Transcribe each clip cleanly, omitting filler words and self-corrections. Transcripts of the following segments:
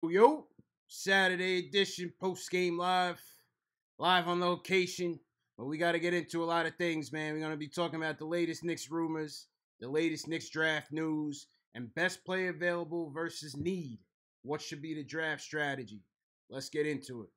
Yo, Saturday edition, post game live on location. But we got to get into a lot of things, man. We're going to be talking about the latest Knicks rumors, the latest Knicks draft news, and best player available versus need. What should be the draft strategy? Let's get into it.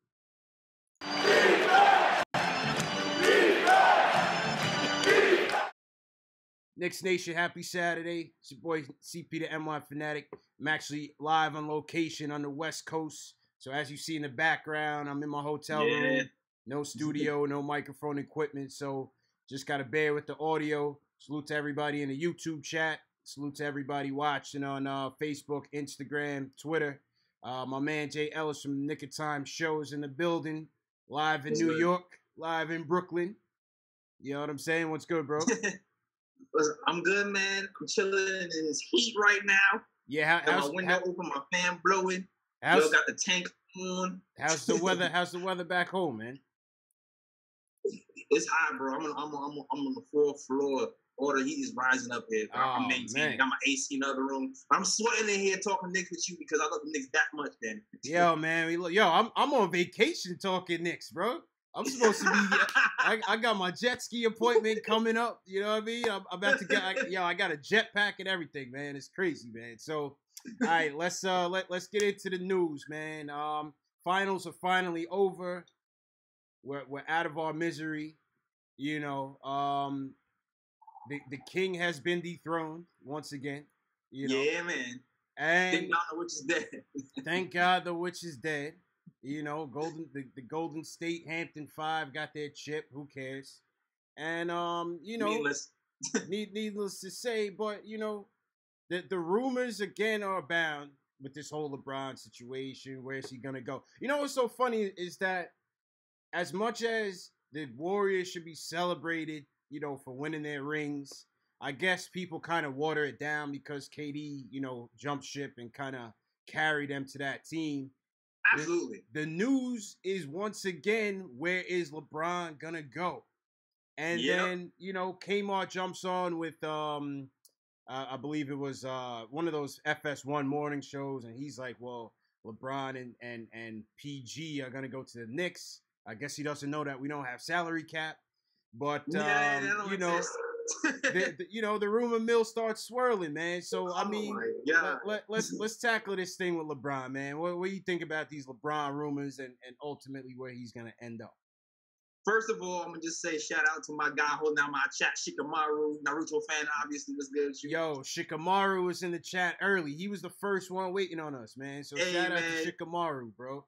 Knicks Nation, happy Saturday. It's your boy CP the NY Fanatic. I'm actually live on location on the West Coast. So as you see in the background, I'm in my hotel room. No studio, no microphone equipment. So just got to bear with the audio. Salute to everybody in the YouTube chat. Salute to everybody watching on Facebook, Instagram, Twitter. My man Jay Ellis from the Nick of Time shows in the building. Live in New York, live in Brooklyn. You know what I'm saying? What's good, bro? I'm good, man. I'm chilling in this heat right now. Yeah, got my window open, my fan blowing. Yo, got the tank on. How's the weather? How's the weather back home, man? It's hot, bro. I'm on the fourth floor. All the heat is rising up here. I'm maintaining. Got my AC in the other room. I'm sweating in here talking Knicks with you because I love the Knicks that much, man. Yo, man. I'm on vacation talking Knicks, bro. I'm supposed to be. I got my jet ski appointment coming up. You know what I mean? I'm about to get. I got a jetpack and everything, man. It's crazy, man. So, all right, let's get into the news, man. Finals are finally over. We're out of our misery. You know, the king has been dethroned once again. You know? Yeah, man. And thank God the witch is dead. Thank God the witch is dead. You know, the Golden State Hampton Five got their chip. Who cares? And you know, needless to say, but you know, the rumors again are abound with this whole LeBron situation. Where is he gonna go? You know what's so funny is that as much as the Warriors should be celebrated, you know, for winning their rings, I guess people kind of water it down because KD, you know, jumped ship and kind of carried them to that team. Absolutely. The news is once again, where is LeBron gonna go? And then, you know, Kmart jumps on with I believe it was one of those FS1 morning shows, and he's like, well, LeBron and PG are gonna go to the Knicks. I guess he doesn't know that we don't have salary cap. But you know, the rumor mill starts swirling, man. So I mean, let's tackle this thing with LeBron, man. What do you think about these LeBron rumors and ultimately where he's gonna end up? First of all, I'm gonna just say shout out to my guy holding down my chat, Shikamaru, Naruto fan. Obviously, was good. Yo, Shikamaru was in the chat early. He was the first one waiting on us, man. So shout out to Shikamaru, bro.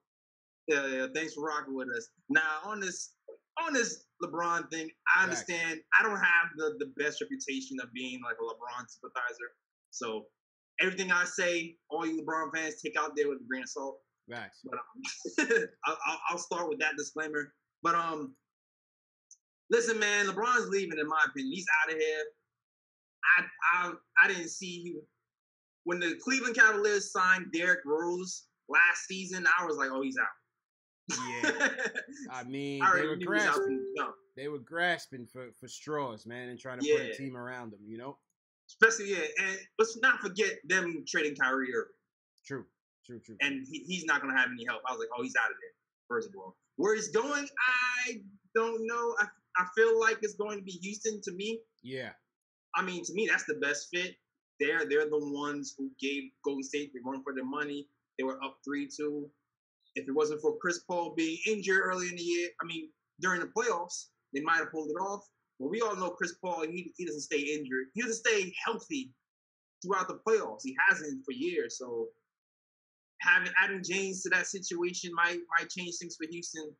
Yeah. Thanks for rocking with us. Now on this LeBron thing, I understand. I don't have the best reputation of being like a LeBron sympathizer. So everything I say, all you LeBron fans, take out there with a grain of salt. Right. But I'll start with that disclaimer. But listen, man, LeBron's leaving. In my opinion, he's out of here. I didn't see when the Cleveland Cavaliers signed Derrick Rose last season. I was like, oh, he's out. Yeah, I mean, they were grasping for straws, man, and trying to put a team around them, you know. Especially, and let's not forget them trading Kyrie Irving. True. And he's not going to have any help. I was like, oh, he's out of there. First of all, where he's going, I don't know. I feel like it's going to be Houston to me. Yeah. I mean, to me, that's the best fit. They're the ones who gave Golden State. They won for their money. They were up 3-2. If it wasn't for Chris Paul being injured early in the year, I mean, during the playoffs, they might have pulled it off. But we all know Chris Paul, he doesn't stay injured. He doesn't stay healthy throughout the playoffs. He hasn't for years. So adding James to that situation might change things for Houston.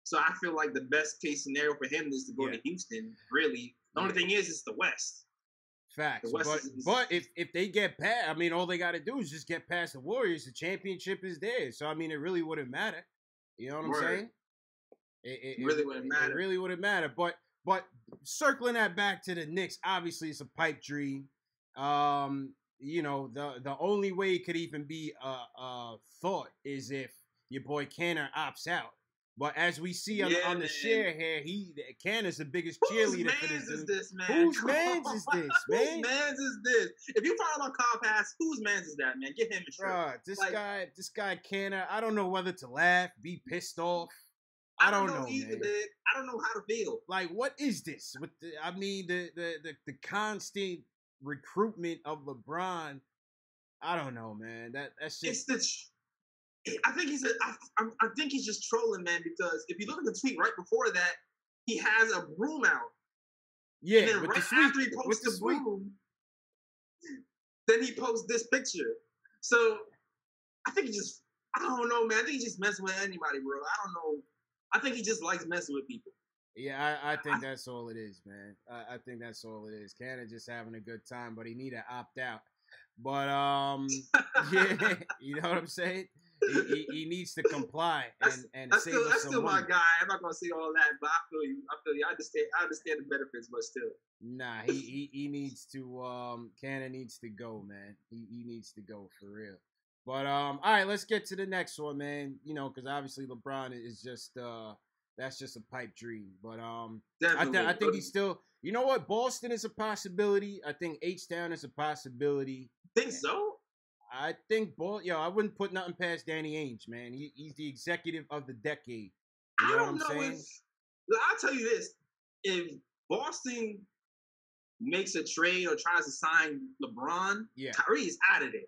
So I feel like the best case scenario for him is to go to Houston, really. The only thing is, it's the West. Facts. But if they get past, I mean, all they got to do is just get past the Warriors. The championship is theirs. So, I mean, it really wouldn't matter. You know what I'm saying? It really wouldn't matter. It really wouldn't matter. But circling that back to the Knicks, obviously it's a pipe dream. You know, the only way it could even be thought is if your boy Canner opts out. But as we see on the share here, Canda's the biggest cheerleader for this dude. Whose man's is this, man? Whose man's is this, man? Whose man's is this? If you follow on Kyle Pass, whose man's is that, man? Get him a shirt. Bruh, this guy Canna, I don't know whether to laugh, be pissed off. I don't know either, man. I don't know how to feel. Like, what is this? With the constant recruitment of LeBron. I don't know, man. That's just. I think he's just trolling, man. Because if you look at the tweet right before that, he has a broom out. Yeah, and then right after he posts the broom, then he posts this picture. So I think I don't know, man. I think he's just messing with anybody, bro. I don't know. I think he just likes messing with people. Yeah, I think that's all it is, man. I think that's all it is. Canada just having a good time, but he need to opt out. But yeah, you know what I'm saying? He needs to comply and save us some money. That's still my guy. I'm not gonna say all that, but I feel you. I understand the benefits, but still. Nah, he needs to. Canada needs to go, man. He needs to go for real. But all right, let's get to the next one, man. You know, because obviously LeBron is just that's just a pipe dream. But I think he's still. You know what? Boston is a possibility. I think H-Town is a possibility. Think so? I think I wouldn't put nothing past Danny Ainge, man. He's the executive of the decade. You know what I'm saying? I'll tell you this: if Boston makes a trade or tries to sign LeBron, Kyrie is out of there.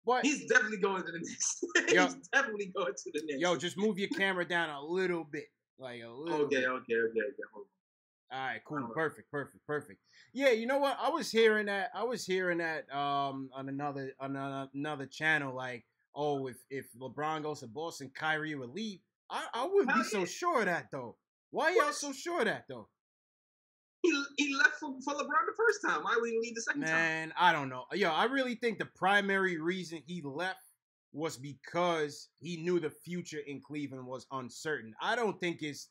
But he's definitely going to the Knicks. He's definitely going to the Knicks. Yo, just move your camera down a little bit, like a little. Okay. Hold on. All right, cool, perfect. Yeah, you know what? I was hearing that on another channel. Like, oh, if LeBron goes to Boston, Kyrie would leave. I wouldn't be so sure of that though. Why y'all so sure of that though? He left for LeBron the first time. Why would he leave the second time? Man, I don't know. Yo, I really think the primary reason he left was because he knew the future in Cleveland was uncertain. I don't think it's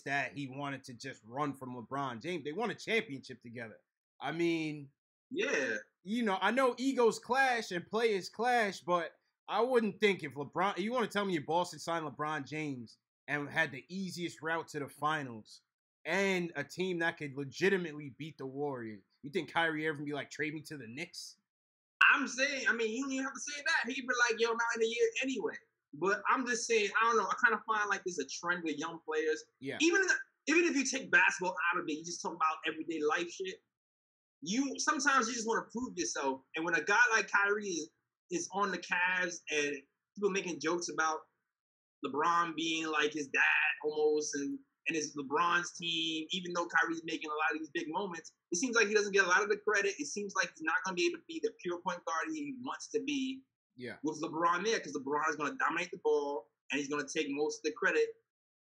that he wanted to just run from LeBron James. They won a championship together. I mean, yeah. You know, I know egos clash and players clash, but I wouldn't think if LeBron... You want to tell me if Boston signed LeBron James and had the easiest route to the finals and a team that could legitimately beat the Warriors, you think Kyrie Irving be like, trade me to the Knicks? I'm saying, I mean, you don't even have to say that. He'd be like, yo, I'm out in a year anyway. But I'm just saying, I don't know. I kind of find like there's a trend with young players. Yeah. Even if you take basketball out of it, you just talk about everyday life shit. Sometimes you just want to prove yourself. And when a guy like Kyrie is on the Cavs and people making jokes about LeBron being like his dad almost and it's LeBron's team, even though Kyrie's making a lot of these big moments, it seems like he doesn't get a lot of the credit. It seems like he's not going to be able to be the pure point guard he wants to be. Yeah, with LeBron there, because LeBron is going to dominate the ball and he's going to take most of the credit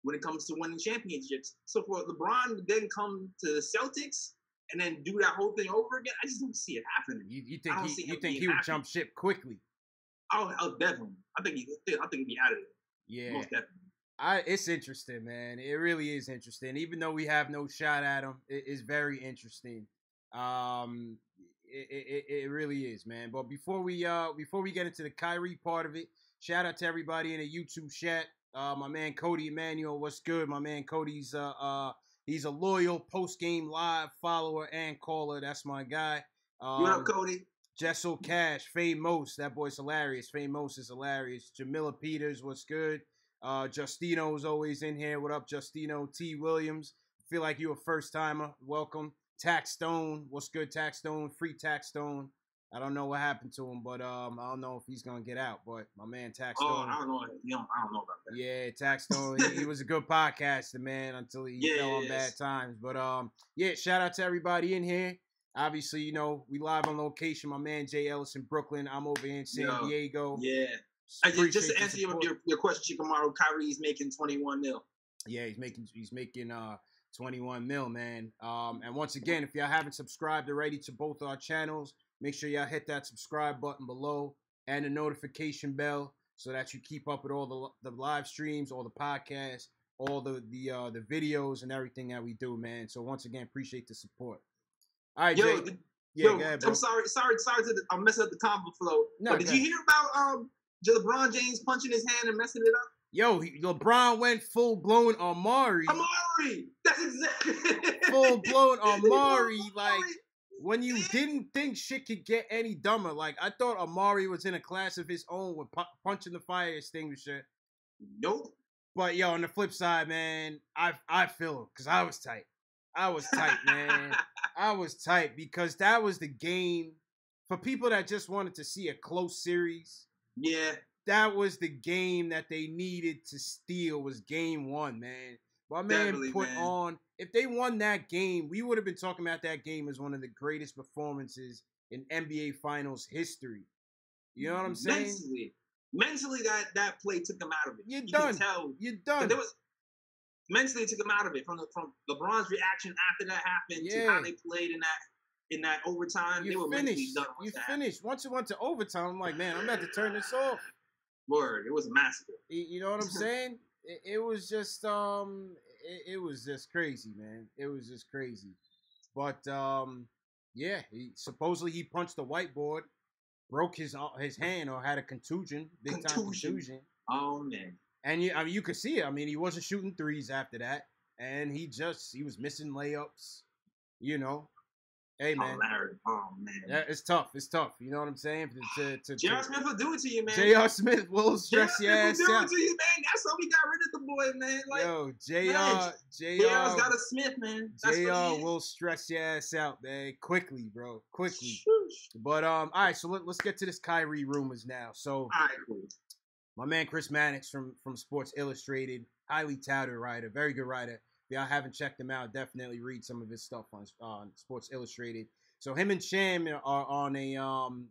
when it comes to winning championships. So for LeBron to then come to the Celtics and then do that whole thing over again, I just don't see it happening. You think he would jump ship quickly? Oh, definitely. I think he'd be out of there. Yeah, most definitely. It's interesting, man. It really is interesting. Even though we have no shot at him, it's very interesting. It really is, man. But before we get into the Kyrie part of it, shout out to everybody in the YouTube chat. My man Kody Emmanuel, what's good? My man Cody's he's a loyal post-game live follower and caller. That's my guy. What up, Kody? Jessel Cash, Famous, that boy's hilarious. Famous is hilarious. Jamila Peters, what's good? Justino's always in here. What up, Justino? T. Williams, feel like you a first timer. Welcome. Tax Stone, what's good, Tax Stone? Free Tax Stone. I don't know what happened to him, but I don't know if he's gonna get out. But my man Tax Stone. I don't know. I don't know about that. Yeah, Tax Stone. he was a good podcaster, man, until he fell on bad times. But yeah, shout out to everybody in here. Obviously, you know, we live on location. My man Jay Ellis in Brooklyn. I'm over here in San Diego. Yeah. Just to answer your question, Chikamaru, Kyrie's making $21 million. Yeah, he's making 21 mil, man. And once again, if y'all haven't subscribed already to both our channels, make sure y'all hit that subscribe button below and the notification bell so that you keep up with all the live streams, all the podcasts, all the videos and everything that we do, man. So once again, appreciate the support. All right, Jay. Go ahead, bro. I'm sorry I'm messing up the combo flow. No, did you hear about LeBron James punching his hand and messing it up? LeBron went full blown Amari. That's exactly full blown Amari. Like when you didn't think shit could get any dumber. Like I thought Amari was in a class of his own with punching the fire extinguisher. Nope. But on the flip side, man, I feel it because I was tight. I was tight, man. I was tight because that was the game for people that just wanted to see a close series. Yeah. That was the game that they needed to steal was game 1, man. My man put on, if they won that game, we would have been talking about that game as one of the greatest performances in NBA Finals history. You know what I'm saying? Mentally that play took him out of it. You're done. You're done. Mentally took him out of it from LeBron's reaction after that happened to how they played in that overtime. They were mentally done. You finished. Once it went to overtime, I'm like, man, I'm about to turn this off. Word, it was a massacre. You know what I'm saying? It was just it was just crazy, man. It was just crazy. But supposedly he punched the whiteboard, broke his hand or had a contusion, big time contusion. Oh man. And you could see it. I mean, he wasn't shooting threes after that, and he was missing layups. You know. Hey man. Oh man. Yeah, it's tough. It's tough. You know what I'm saying? J.R. Smith will do it to you, man. J.R. Smith will stress your ass out. J.R. Smith will do it to you, man. That's how we got rid of the boy, man. Like, J.R.'s got a Smith, man. J.R. will stress your ass out, man. Quickly, bro. Quickly. But all right. So let's get to this Kyrie rumors now. So, all right, cool. My man Chris Mannix from Sports Illustrated, highly touted writer, very good writer. If y'all haven't checked him out, definitely read some of his stuff on Sports Illustrated. So him and Sham are on a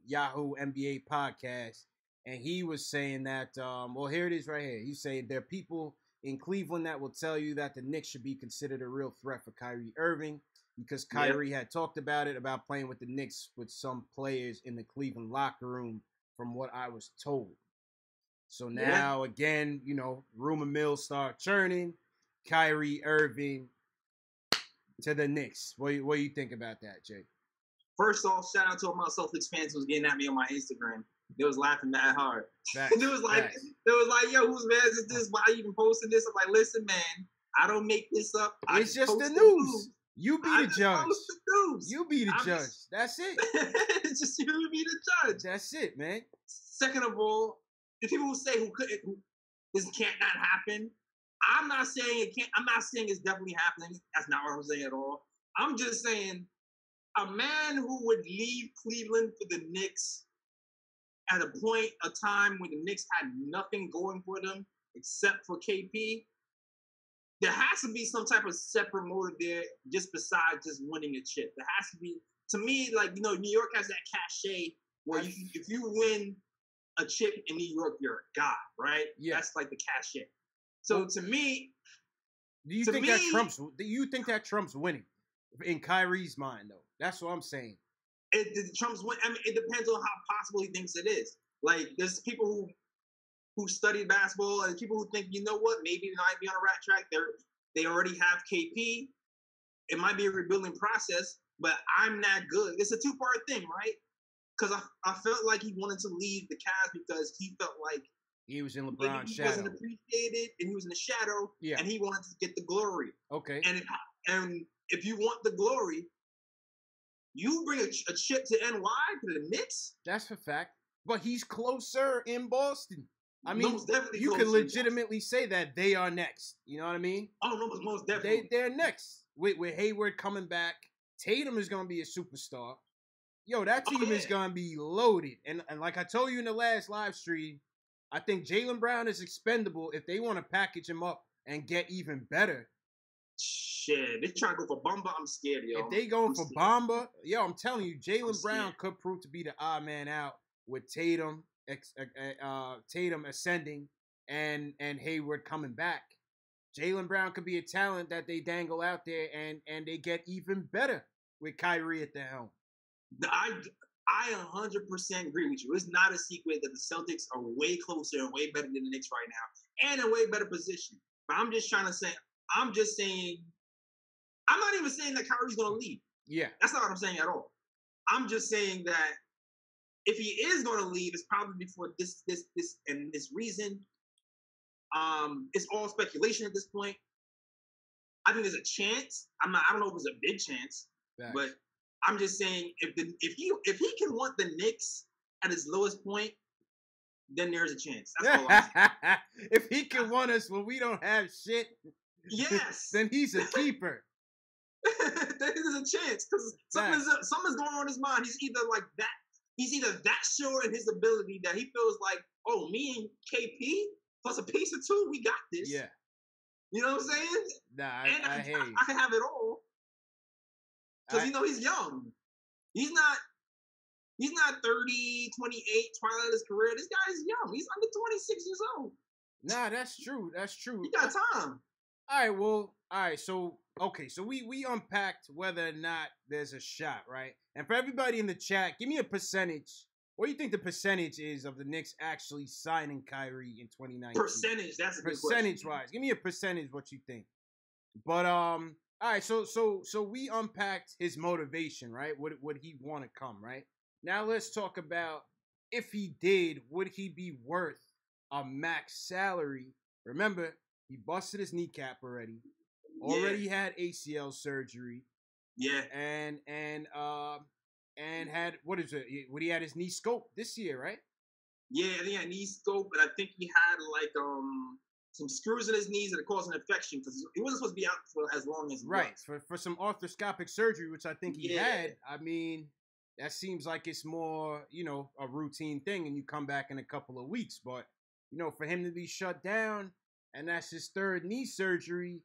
Yahoo NBA podcast, and he was saying that, here it is right here. He's saying there are people in Cleveland that will tell you that the Knicks should be considered a real threat for Kyrie Irving because Kyrie had talked about playing with the Knicks with some players in the Cleveland locker room, from what I was told. So now, again, rumor mills start churning. Kyrie Irving to the Knicks. What do you think about that, Jay? First off, shout out to all my Celtics fans who was getting at me on my Instagram. They was laughing that hard. They was like, yo, whose man is this? Why are you even posting this? I'm like, listen, man, I don't make this up. It's just the news. You be the judge. You be the judge. That's it. It's just you be the judge. That's it, man. Second of all, the people who say this can't not happen, I'm not saying it can't. I'm not saying it's definitely happening. That's not what I'm saying at all. I'm just saying a man who would leave Cleveland for the Knicks at a time when the Knicks had nothing going for them except for KP, there has to be some type of separate motive there just besides just winning a chip. There has to be, to me, like, New York has that cachet where if you win a chip in New York, you're a god, right? Yeah. That's like the cachet. So to me, do you think that Trump's winning in Kyrie's mind though? That's what I'm saying. Trump's win. I mean, it depends on how possible he thinks it is. Like, there's people who study basketball and people who think, you know what, maybe they might be on a rat track. They already have KP. It might be a rebuilding process, but I'm not good. It's a two-part thing, right? Because I felt like he wanted to leave the Cavs because he felt like he was in LeBron's shadow. He wasn't appreciated, and he was in the shadow, and he wanted to get the glory. Okay. And if you want the glory, you bring a chip to NY to the Knicks. That's a fact. But he's closer in Boston. I mean, you can legitimately say that they are next. You know what I mean? Oh, no, most definitely. They're next. With Hayward coming back, Tatum is going to be a superstar. Yo, that team is going to be loaded. And like I told you in the last live stream, I think Jaylen Brown is expendable if they want to package him up and get even better. Shit, they trying to go for Bamba. I'm scared, yo. If they going for Bamba, yo, I'm telling you, Jaylen Brown could prove to be the odd man out with Tatum ascending and Hayward coming back. Jaylen Brown could be a talent that they dangle out there and they get even better with Kyrie at the helm. I 100% agree with you. It's not a secret that the Celtics are way closer and way better than the Knicks right now, and in a way better position. But I'm just saying, I'm not even saying that Kyrie's going to leave. Yeah. That's not what I'm saying at all. I'm just saying that if he is going to leave, it's probably before this reason. It's all speculation at this point. I think there's a chance. I don't know if it's a big chance, but I'm just saying if he can want the Knicks at his lowest point, then there's a chance. That's all I'm saying. If he can want us when we don't have shit, yes, then he's a keeper. There's a chance because something's going on in his mind. He's either like that. He's either that sure in his ability that he feels like, oh, me and KP plus a piece or two, we got this. Yeah. You know what I'm saying? Nah, I hear you. I can have it all. Because, he's young. He's not 30, 28, twilight of his career. This guy is young. He's under 26 years old. Nah, that's true. That's true. He got time. All right. So we unpacked whether or not there's a shot, right? And for everybody in the chat, give me a percentage. What do you think the percentage is of the Knicks actually signing Kyrie in 2019? Percentage, that's a good question. Percentage-wise. Give me a percentage what you think. But all right, so we unpacked his motivation, right? Would he want to come, right? Now let's talk about if he did, would he be worth a max salary? Remember, he busted his kneecap already. Already had ACL surgery. Yeah. And had, what is it? He had his knee scoped this year, right? Yeah, he had knee scope, but I think he had like some screws in his knees that caused an infection because he wasn't supposed to be out for as long as he was. For some arthroscopic surgery, which I think he had. I mean, that seems like it's more, a routine thing, and you come back in a couple of weeks. But for him to be shut down, and that's his third knee surgery,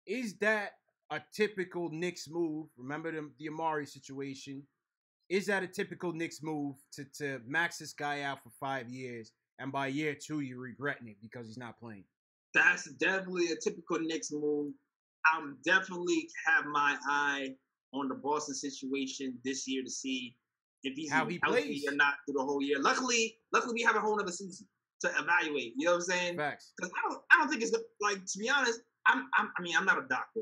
is that a typical Knicks move? Remember the Amari situation. Is that a typical Knicks move to max this guy out for 5 years, and by year 2 you're regretting it because he's not playing? That's definitely a typical Knicks move. I'm definitely have my eye on the Boston situation this year to see if he's how he healthy plays or not through the whole year. Luckily we have a whole other season to evaluate. You know what I'm saying? Facts. Because I don't think it's like, to be honest. I'm not a doctor.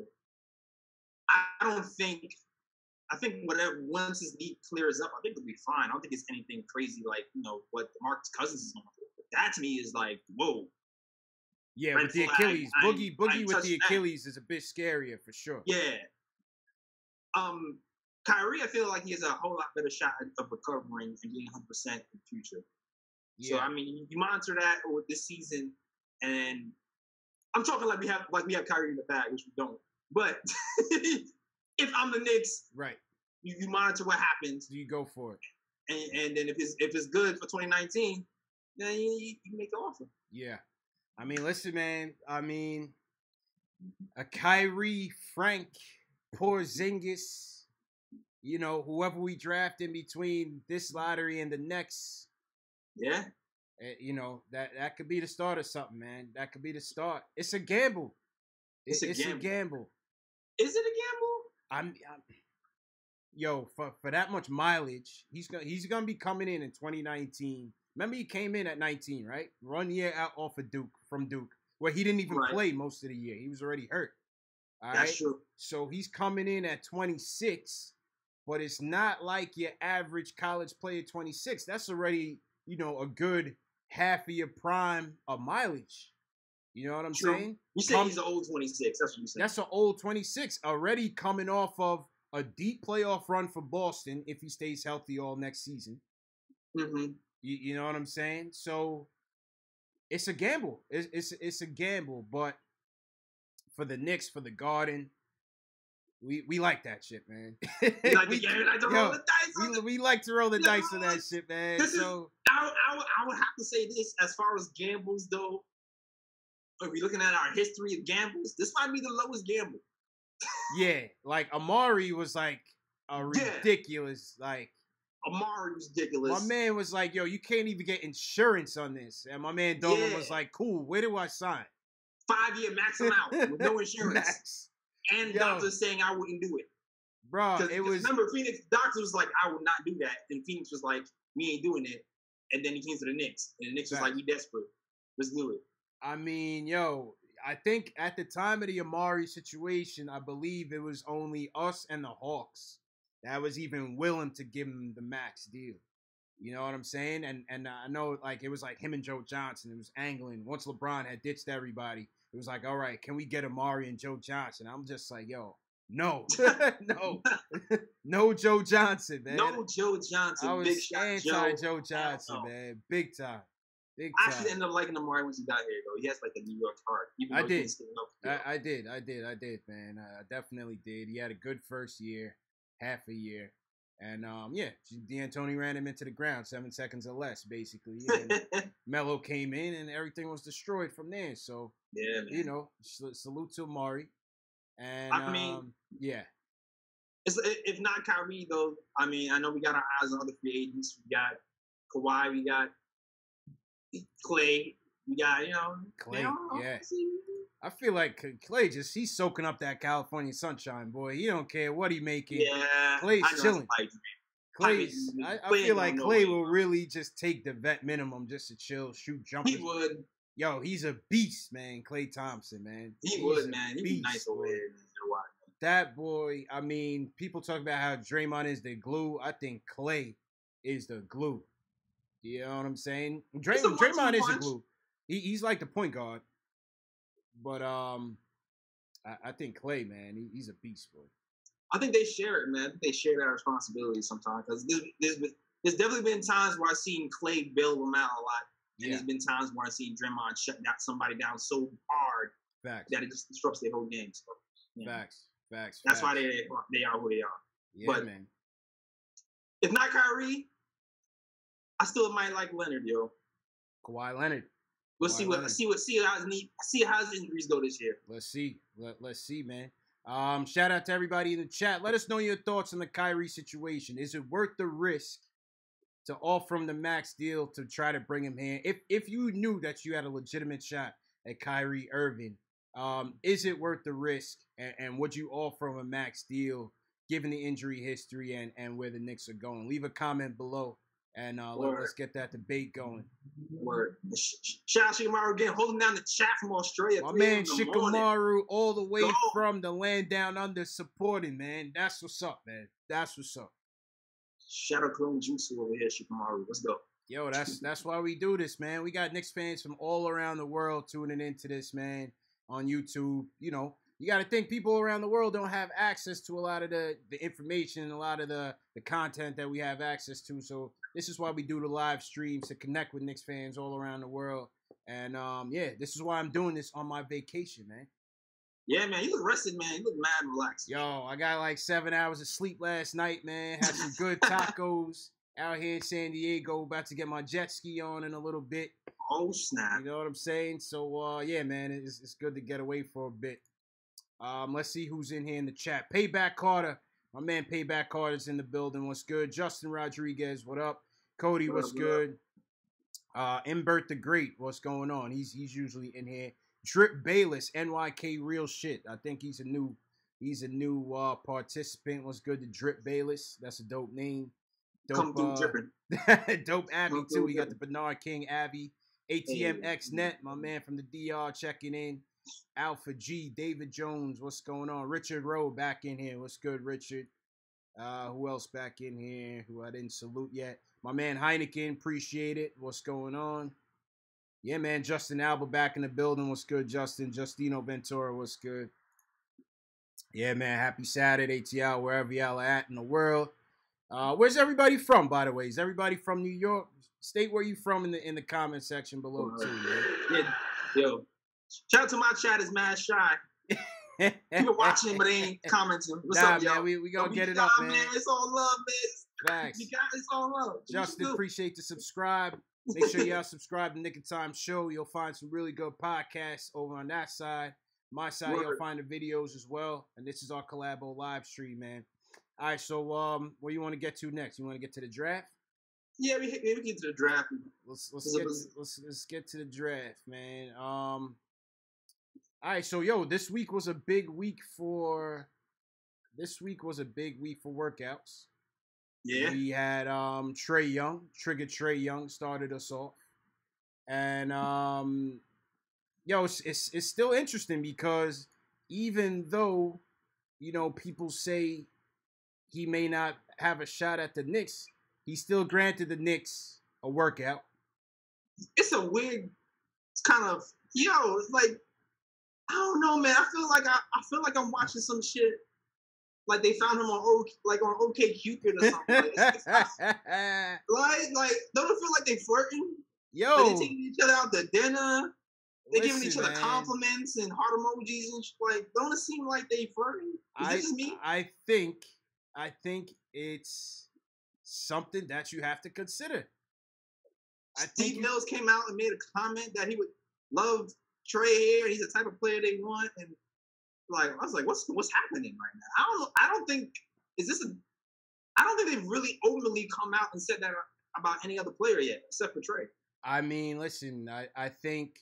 I think whatever, once his knee clears up, I think it'll be fine. I don't think it's anything crazy like, what Marcus Cousins is going through. But that to me is like, whoa. Yeah, with the Achilles. Boogie with the Achilles is a bit scarier for sure. Yeah. Kyrie, I feel like he has a whole lot better shot of recovering and being 100% in the future. Yeah. So, you monitor that with this season, and I'm talking like we have Kyrie in the bag, which we don't. But if I'm the Knicks, right, you monitor what happens. You go for it, and then if it's good for 2019, then you make the offer. Yeah, listen, man. A Kyrie, Frank, Porzingis, whoever we draft in between this lottery and the next. Yeah. That could be the start of something, man. That could be the start. It's a gamble. It's a gamble. Is it a gamble? For that much mileage, he's gonna be coming in 2019. Remember, he came in at 19, right? 1 year out off of Duke, where he didn't even play most of the year. He was already hurt. All right? That's true. So he's coming in at 26, but it's not like your average college player 26. That's already, a good half of your prime of mileage. You know what I'm saying? You say he's an old 26. That's what you said. That's an old 26 already coming off of a deep playoff run for Boston if he stays healthy all next season. Mm-hmm. You know what I'm saying? So it's a gamble. It's a gamble, but for the Knicks, for the Garden, we like that shit, man. We like to roll the dice. We like to roll the dice on that shit, man. I would have to say this as far as gambles, though. If we're looking at our history of gambles, this might be the lowest gamble. Yeah, like Amari was like a ridiculous, Amari was ridiculous. My man was like, yo, you can't even get insurance on this. And my man Dolan was like, cool, where do I sign? 5-year max amount with no insurance. Max. And doctors saying I wouldn't do it. Bro, it was... Remember, Phoenix, doctor was like, I would not do that. And Phoenix was like, we ain't doing it. And then he came to the Knicks. And the Knicks was like, we desperate. Let's do it. I think at the time of the Amari situation, I believe it was only us and the Hawks that was even willing to give him the max deal. You know what I'm saying? And I know like it was like him and Joe Johnson. It was angling. Once LeBron had ditched everybody, it was like, all right, can we get Amari and Joe Johnson? I'm just like, yo, no, no, no Joe Johnson, man. No Joe Johnson. I was Big shot anti-Joe Johnson, man. Big time. Big I time. actually ended up liking Amari once he got here, though. He has like a New York heart. I did, man. I definitely did. He had a good first year, half a year. And, D'Antoni ran him into the ground 7 seconds or less, basically. And Melo came in, and everything was destroyed from there. So, yeah, man. You know, salute to Amari. And, I mean, yeah. If not Kyrie, though, I mean, I know we got our eyes on other free agents. We got Kawhi, we got Clay, we got, Clay, yeah. I feel like Clay he's soaking up that California sunshine, boy. He don't care what he making. Yeah. Clay's chilling. I feel like Clay will really just take the vet minimum just to chill, shoot jumpers. He would. Yo, he's a beast, man. Klay Thompson, man. He's would, man. He'd be nice over here. That boy, I mean, people talk about how Draymond is the glue. I think Clay is the glue. You know what I'm saying? Draymond is the glue. He's like the point guard. But I think Clay, man, he's a beast, boy. I think they share it, man. I think they share that responsibility sometimes. Because there's definitely been times where I've seen Clay bail them out a lot. And there's been times where I've seen Draymond shut somebody down so hard that it just disrupts their whole game. So, Facts. That's why they are who they are. Yeah, but man. If not Kyrie, I still might like Leonard, yo. Kawhi Leonard. We'll see how his injuries go this year. Let's see. Let's see, man. Shout out to everybody in the chat. Let us know your thoughts on the Kyrie situation. Is it worth the risk to offer him the max deal to try to bring him here? If you knew that you had a legitimate shot at Kyrie Irving, is it worth the risk? And would you offer him a max deal given the injury history and where the Knicks are going? Leave a comment below. And let's get that debate going. Word. Shout out to Shikamaru again, holding down the chat from Australia. My man Shikamaru, all the way from the land down under, supporting, man. That's what's up, man. That's what's up. Shout out Clone Jutsu over here, Shikamaru. Let's go. Yo, that's why we do this, man. We got Knicks fans from all around the world tuning into this, man, on YouTube. You know, you got to think people around the world don't have access to a lot of the information, a lot of the content that we have access to. So this is why we do the live streams, to connect with Knicks fans all around the world. And, this is why I'm doing this on my vacation, man. Yeah, man, you look rested, man. You look mad relaxed. Yo, I got like 7 hours of sleep last night, man. Had some good tacos out here in San Diego. About to get my jet ski on in a little bit. Oh, snap. You know what I'm saying? So, man, it's good to get away for a bit. Let's see who's in here in the chat. Payback Carter. My man Payback Carter's in the building. What's good? Justin Rodriguez, what up? Cody, what's good? Imbert the Great, what's going on? He's usually in here. Drip Bayless, NYK Real Shit. I think he's a new participant. What's good to Drip Bayless? That's a dope name. Come through dripping. Dope Abby too. We got the Bernard King Abby. ATMX Net, my man from the DR checking in. Alpha G, David Jones, what's going on? Richard Rowe back in here. What's good, Richard? Who else back in here who I didn't salute yet? My man Heineken, appreciate it. What's going on? Yeah, man, Justin Alba back in the building. What's good, Justin? Justino Ventura, what's good? Yeah, man, happy Saturday to y'all, wherever y'all are at in the world. Where's everybody from, by the way? Is everybody from New York? State where you from in the comment section below, too, man. Yeah, yo. Shout out to my chat is mad shy. People watching, but they ain't commenting. What's up, man, y'all? we gonna get it up, man. It's all love, man. Facts. It's all love. Justin, appreciate the subscribe. Make sure y'all subscribe to Nick and Time Show. You'll find some really good podcasts over on that side. My side, you'll find the videos as well. And this is our collabo live stream, man. All right, so what do you want to get to next? You want to get to the draft? Yeah, we get to the draft. Let's get to the draft, man. All right, so this week was a big week for workouts. Yeah. We had Trae Young started us off. And it's still interesting because even though, people say he may not have a shot at the Knicks, he still granted the Knicks a workout. It's a weird kind of like I don't know, man. I feel like I'm watching some shit. Like they found him on OK Cupid or something. Like, don't it feel like they flirting? Yo, like they taking each other out to dinner. They giving each other man. compliments and heart emojis and shit. Like, don't it seem like they flirting? Is it just me? I think it's something that you have to consider. Steve Mills came out and made a comment that he would love Trey here. He's the type of player they want, and like I was like, what's happening right now? I don't think they've really openly come out and said that about any other player yet, except for Trey. I mean, listen, I think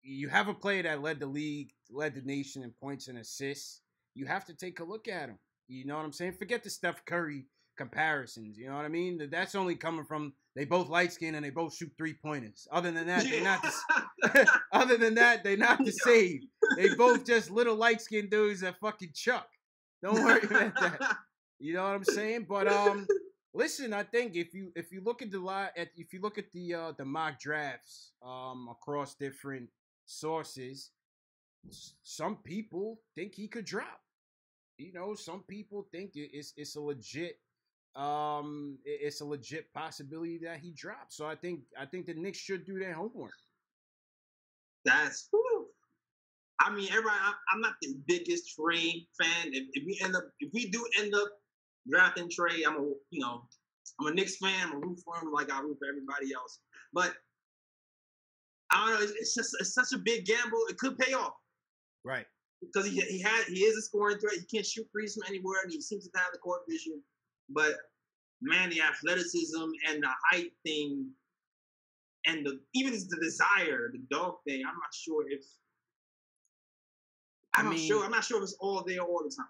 you have a player that led the league, led the nation in points and assists. You have to take a look at him. You know what I'm saying? Forget the Steph Curry comparisons. You know what I mean? That's only coming from they both light skinned and they both shoot 3-pointers. Other than that, they're not they're not the same. They both just little light skinned dudes that fucking chuck. Don't worry about that. You know what I'm saying? But listen, I think if you look at the mock drafts across different sources, some people think he could drop. You know, some people think it's a legit possibility that he drops. So I think the Knicks should do their homework. That's whew. I mean, everybody. I'm not the biggest Trey fan. If we do end up drafting Trey, I'm a Knicks fan. I'm a root for him like I root for everybody else. But I don't know. It's such a big gamble. It could pay off, right? Because he is a scoring threat. He can't shoot threes from anywhere, and he seems to have the court vision. But man, the athleticism and the height thing, and even the desire, the dog thing. I'm not sure if it's all there all the time.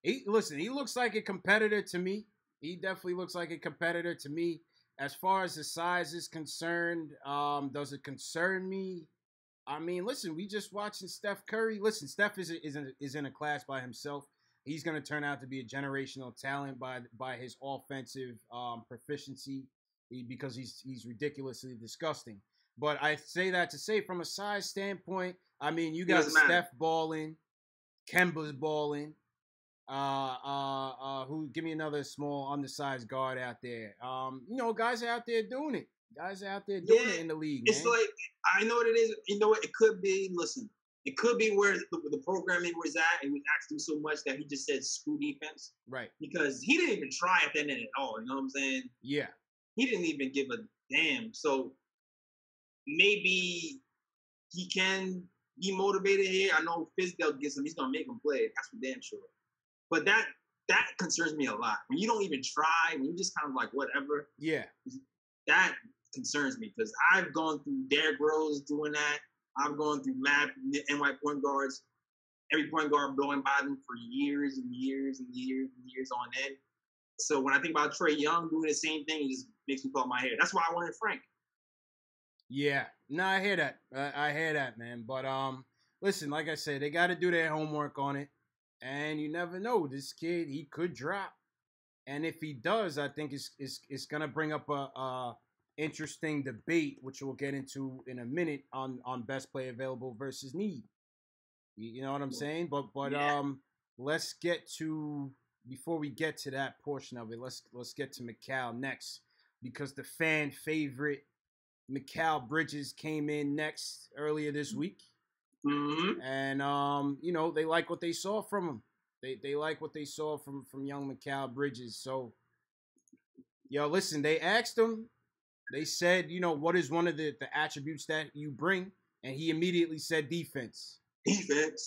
He looks like a competitor to me. He definitely looks like a competitor to me. As far as the size is concerned, does it concern me? I mean, listen, we just watching Steph Curry. Listen, Steph is in a class by himself. He's going to turn out to be a generational talent by his offensive proficiency because he's ridiculously disgusting. But I say that to say from a size standpoint, I mean, you got Steph balling, Kemba's balling. Who give me another small undersized guard out there. Guys are out there doing it. Guys are out there doing it in the league. It's man. like I know what it is. You know what? It could be. Listen, it could be where the programming was at, and we asked him so much that he just said screw defense. Right. Because he didn't even try at that end at all. You know what I'm saying? Yeah. He didn't even give a damn. So maybe he can be motivated here. I know Fizdale gets him. He's gonna make him play. That's for damn sure. But that concerns me a lot. When you don't even try, when you just kind of like whatever. Yeah. That concerns me because I've gone through Derrick Rose doing that. I've gone through mad NY point guards. Every point guard blowing by them for years and years and years and years on end. So when I think about Trae Young doing the same thing, it just makes me pull out my hair. That's why I wanted Frank. Yeah. No, I hear that. I hear that, man. But listen, like I said, they got to do their homework on it. And you never know. This kid, he could drop. And if he does, I think it's going to bring up a interesting debate, which we'll get into in a minute on best play available versus need. You know what I'm saying? But yeah. Let's get to, before we get to that portion of it, let's get to Mikal next, because the fan favorite Mikal Bridges came in next earlier this week. Mm-hmm. And they like what they saw from him. They like what they saw from young Mikal Bridges. So listen, they asked him, they said, what is one of the attributes that you bring? And he immediately said defense.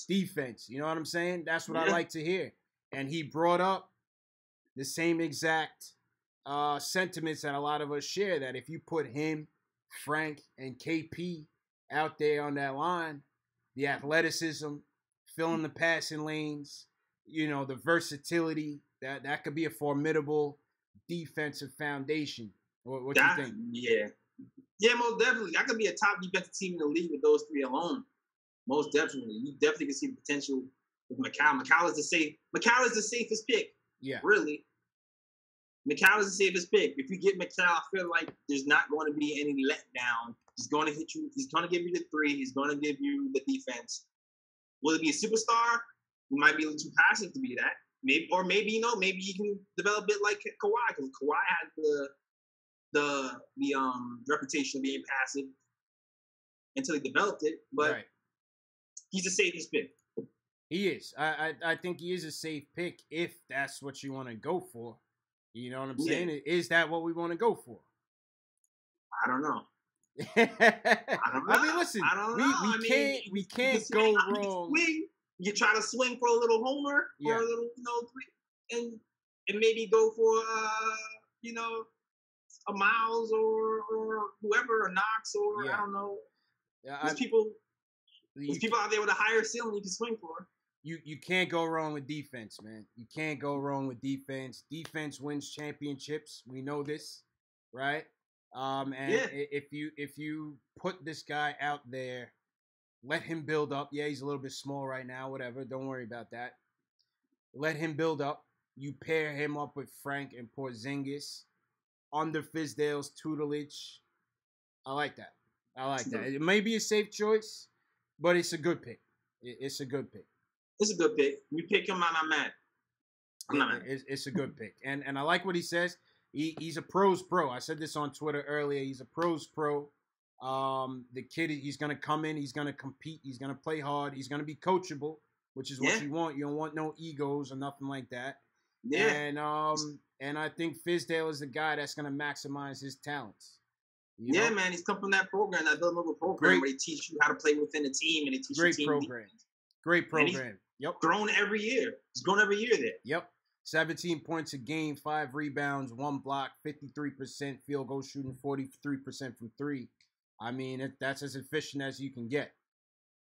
Defense. You know what I'm saying? That's what I like to hear. And he brought up the same exact sentiments that a lot of us share, that if you put him, Frank, and KP out there on that line, the athleticism, filling the passing lanes, the versatility, that could be a formidable defensive foundation. What do you think? Yeah, most definitely. That could be a top defensive team in the league with those three alone. Most definitely. You definitely can see the potential with Mikal. Mikal is the safest pick. Yeah. Really. Mikal is the safest pick. If you get Mikal, I feel like there's not going to be any letdown. He's going to hit you. He's going to give you the three. He's going to give you the defense. Will it be a superstar? He might be a little too passive to be that. Maybe, or maybe maybe you can develop it like Kawhi, because Kawhi had the reputation of being passive until he developed it. But he's the safest pick. He is. I think he is a safe pick if that's what you want to go for. You know what I'm saying? Is that what we want to go for? I don't know. I mean, listen, we can't go wrong. You try to swing for a little homer or a little, and maybe go for a Miles or whoever, or Knox, or I don't know. Yeah, there's people out there with a higher ceiling you can swing for. You can't go wrong with defense, man. You can't go wrong with defense. Defense wins championships. We know this, right? If you put this guy out there, let him build up. Yeah, he's a little bit small right now, whatever. Don't worry about that. Let him build up. You pair him up with Frank and Porzingis under Fizdale's tutelage. I like that. It may be a safe choice, but it's a good pick. It's a good pick. It's a good pick. You pick him, I'm not mad. It's a good pick. And I like what he says. He's a pros pro. I said this on Twitter earlier. He's a pros pro. The kid, he's going to come in. He's going to compete. He's going to play hard. He's going to be coachable, which is what you want. You don't want no egos or nothing like that. Yeah. And I think Fizdale is the guy that's going to maximize his talents. You know? Man. He's come from that program, that Villanova program, where they teach you how to play within a team, and they teach you team program. Great program. Yep. Grown every year. He's grown every year there. Yep. 17 points a game, 5 rebounds, 1 block, 53% field goal shooting, 43% from 3. I mean, that's as efficient as you can get.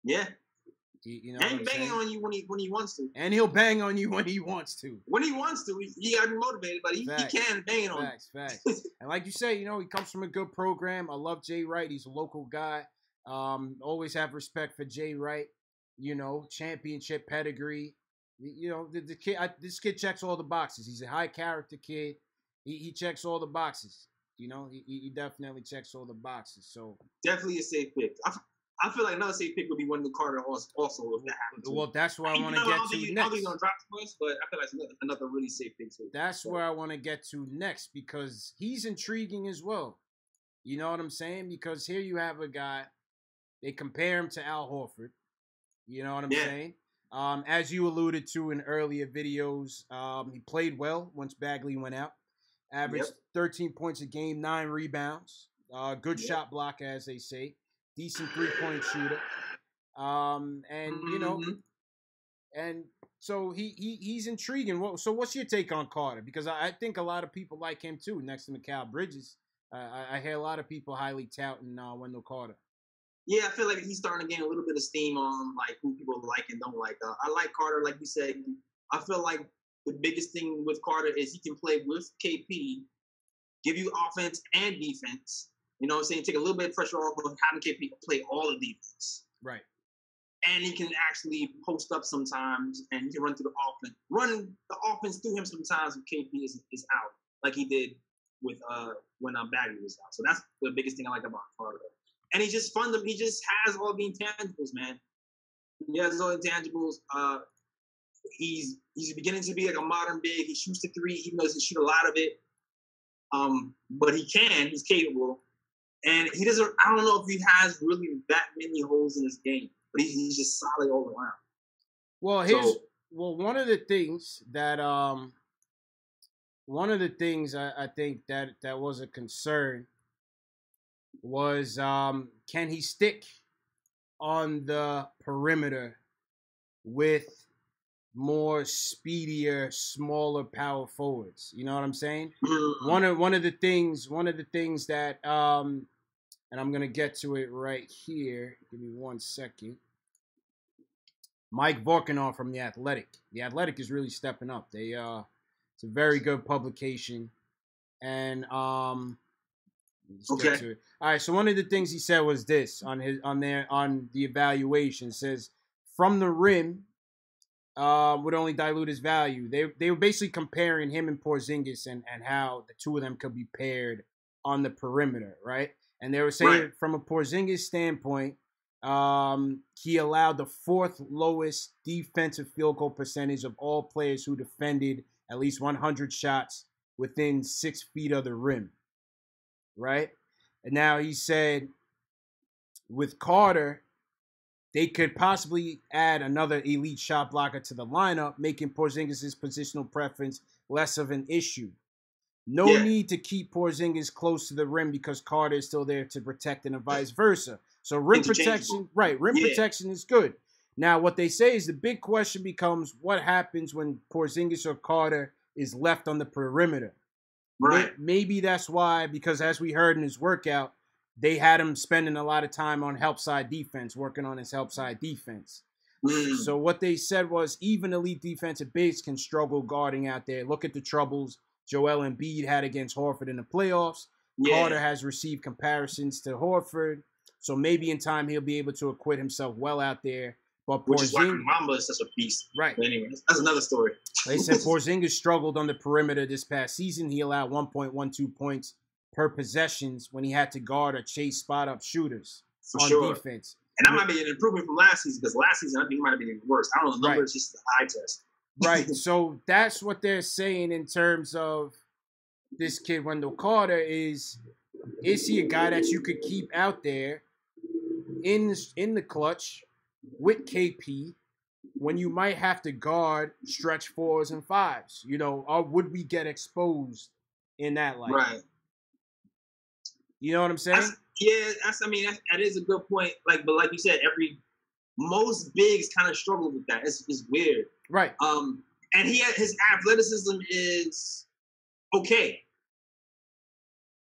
Yeah. You know, and banging on you when he wants to. And he'll bang on you when he wants to. When he wants to, he got to be motivated, but he can bang on you. Facts. And like you say, he comes from a good program. I love Jay Wright. He's a local guy. Always have respect for Jay Wright. Championship pedigree. The kid. This kid checks all the boxes. He's a high character kid. He checks all the boxes. He definitely checks all the boxes. So definitely a safe pick. I feel like another safe pick would be Wendell Carter also if that happens. Well, that's where I want to get to next. I don't think he's gonna drop twice, but I feel like it's another really safe pick too. That's where I want to get to next, because he's intriguing as well. You know what I'm saying? Because here you have a guy. They compare him to Al Horford. You know what I'm saying? As you alluded to in earlier videos, he played well once Bagley went out. Averaged 13 points a game, 9 rebounds. Good shot block, as they say. Decent 3-point shooter. And so he's intriguing. So what's your take on Carter? Because I think a lot of people like him too, next to Mikal Bridges. I hear a lot of people highly touting Wendell Carter. Yeah, I feel like he's starting to gain a little bit of steam on like who people like and don't like. I like Carter, like you said. I feel like the biggest thing with Carter is he can play with KP, give you offense and defense. You know what I'm saying? Take a little bit of pressure off of having KP play all the defense. Right. And he can actually post up sometimes, and he can run through the offense. Run the offense through him sometimes if KP is out, like he did with when Bagley was out. So that's the biggest thing I like about Carter. And he just he just has all the intangibles, man. He has all the intangibles. He's beginning to be like a modern big. He shoots the three, even though he doesn't shoot a lot of it. But he's capable. And he doesn't, I don't know if he has really that many holes in his game, but he's just solid all around. Well, one of the things that I think that was a concern was can he stick on the perimeter with more speedier, smaller power forwards? You know what I'm saying? Mm-hmm. One of the things that and I'm gonna get to it right here. Give me 1 second. Mike Vorkunov from The Athletic. The Athletic is really stepping up. It's a very good publication, and let's get to it. All right, so one of the things he said was this on the evaluation. It says, from the rim, would only dilute his value. They were basically comparing him and Porzingis and how the two of them could be paired on the perimeter, right? And they were saying from a Porzingis standpoint, he allowed the fourth lowest defensive field goal percentage of all players who defended at least 100 shots within 6 feet of the rim, right? And now he said with Carter, they could possibly add another elite shot blocker to the lineup, making Porzingis' positional preference less of an issue. No need to keep Porzingis close to the rim because Carter is still there to protect and vice versa. So rim protection, protection is good. Now, what they say is the big question becomes what happens when Porzingis or Carter is left on the perimeter. Right. Maybe that's why, because as we heard in his workout, they had him spending a lot of time on help side defense, working on his help side defense. So what they said was even elite defensive bigs can struggle guarding out there. Look at the troubles Joel Embiid had against Horford in the playoffs. Carter has received comparisons to Horford. So maybe in time he'll be able to acquit himself well out there. But which is why Mamba is such a beast. Right. But anyway, that's another story. They said Porzingis struggled on the perimeter this past season. He allowed 1.12 points per possessions when he had to guard or chase spot-up shooters on defense. And that might be an improvement from last season because last season I think it might have been worse. I don't know. The numbers just the eye test. Right. So that's what they're saying in terms of this kid, Wendell Carter, is he a guy that you could keep out there in the clutch with KP when you might have to guard stretch 4s and 5s? You know, or would we get exposed in that light? Right. You know what I'm saying? That is a good point. But like you said, most bigs kind of struggle with that. It's weird. Right. And his athleticism is okay.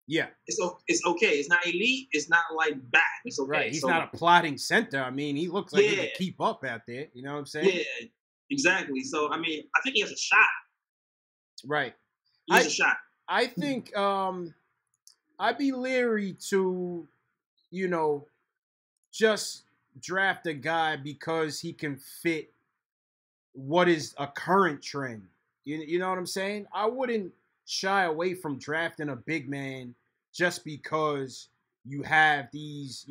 Yeah. It's okay. It's not elite. It's not like bad. It's okay. Right. He's not a plotting center. I mean, he looks like he can keep up out there. You know what I'm saying? Yeah, exactly. So, I mean, I think he has a shot. Right. He has a shot. I think I'd be leery to, just draft a guy because he can fit what is a current trend. You know what I'm saying? I wouldn't shy away from drafting a big man just because you have these,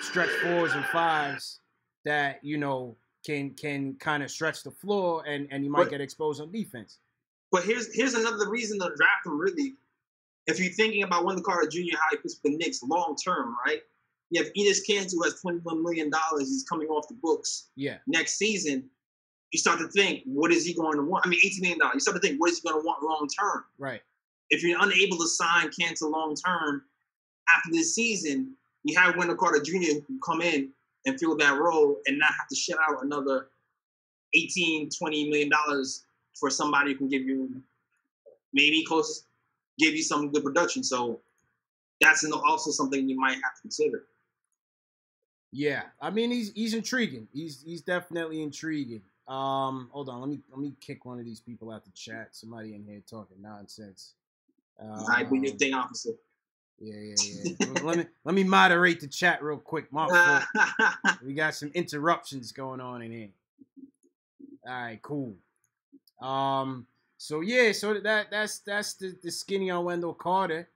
stretch 4s and 5s that, can kind of stretch the floor and you might get exposed on defense. But here's another reason to draft him, really. If you're thinking about Wendell Carter Jr., how he fits with the Knicks long term, right? You have Enes Kanter, who has $21 million. He's coming off the books. Yeah. Next season, you start to think, what is he going to want? I mean, $18 million. You start to think, what is he going to want long term? Right. If you're unable to sign Kanter long term after this season, you have Wendell Carter Jr. who come in and fill that role and not have to shell out another $18, $20 million for somebody who can give you give you some good production. So that's also something you might have to consider. Yeah, I mean he's intriguing. He's definitely intriguing. Hold on, let me kick one of these people out the chat. Somebody in here talking nonsense. I be your thing, officer. Yeah. let me moderate the chat real quick. We got some interruptions going on in here. All right, cool. So that's the skinny on Wendell Carter.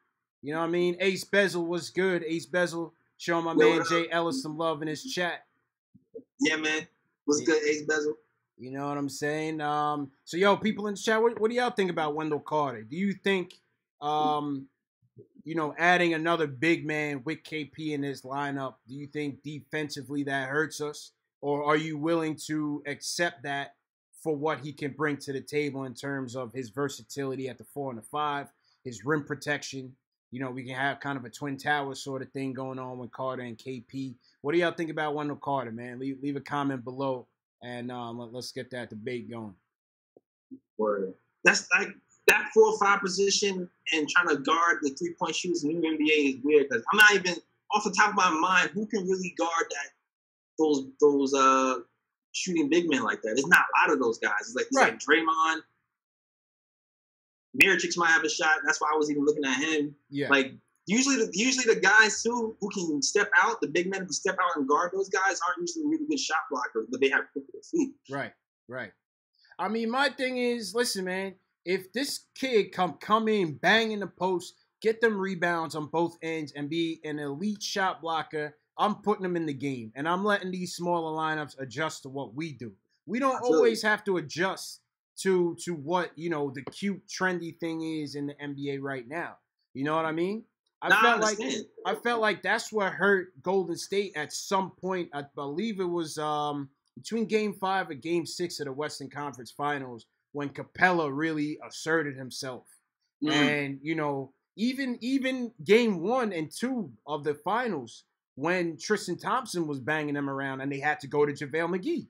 You know what I mean? Ace Bezel was good. Ace Bezel showing my man Jay Ellis some love in his chat. Yeah, man. What's good, Ace Bezel? You know what I'm saying? So people in the chat, what do y'all think about Wendell Carter? Do you think adding another big man with KP in this lineup, do you think defensively that hurts us? Or are you willing to accept that for what he can bring to the table in terms of his versatility at the 4 and the 5, his rim protection? We can have kind of a twin tower sort of thing going on with Carter and KP. What do y'all think about Wendell Carter, man? Leave a comment below, and let's get that debate going. Word. That's like that 4 or 5 position and trying to guard the 3-point shooters in the NBA is weird because I'm not even off the top of my mind who can really guard those shooting big men like that. There's not a lot of those guys. It's like Draymond. Mirotic might have a shot. That's why I was even looking at him. Yeah. Like usually the guys too who can step out, the big men who step out and guard those guys aren't usually really good shot blockers, but they have quick feet. Right. Right. I mean, my thing is, listen, man, if this kid come in, bang in the post, get them rebounds on both ends, and be an elite shot blocker, I'm putting him in the game. And I'm letting these smaller lineups adjust to what we do. We don't always have to adjust to what, the cute, trendy thing is in the NBA right now. You know what I mean? I felt like that's what hurt Golden State at some point. I believe it was between Game 5 and Game 6 of the Western Conference Finals when Capella really asserted himself. And, even Game 1 and 2 of the finals when Tristan Thompson was banging them around and they had to go to JaVale McGee.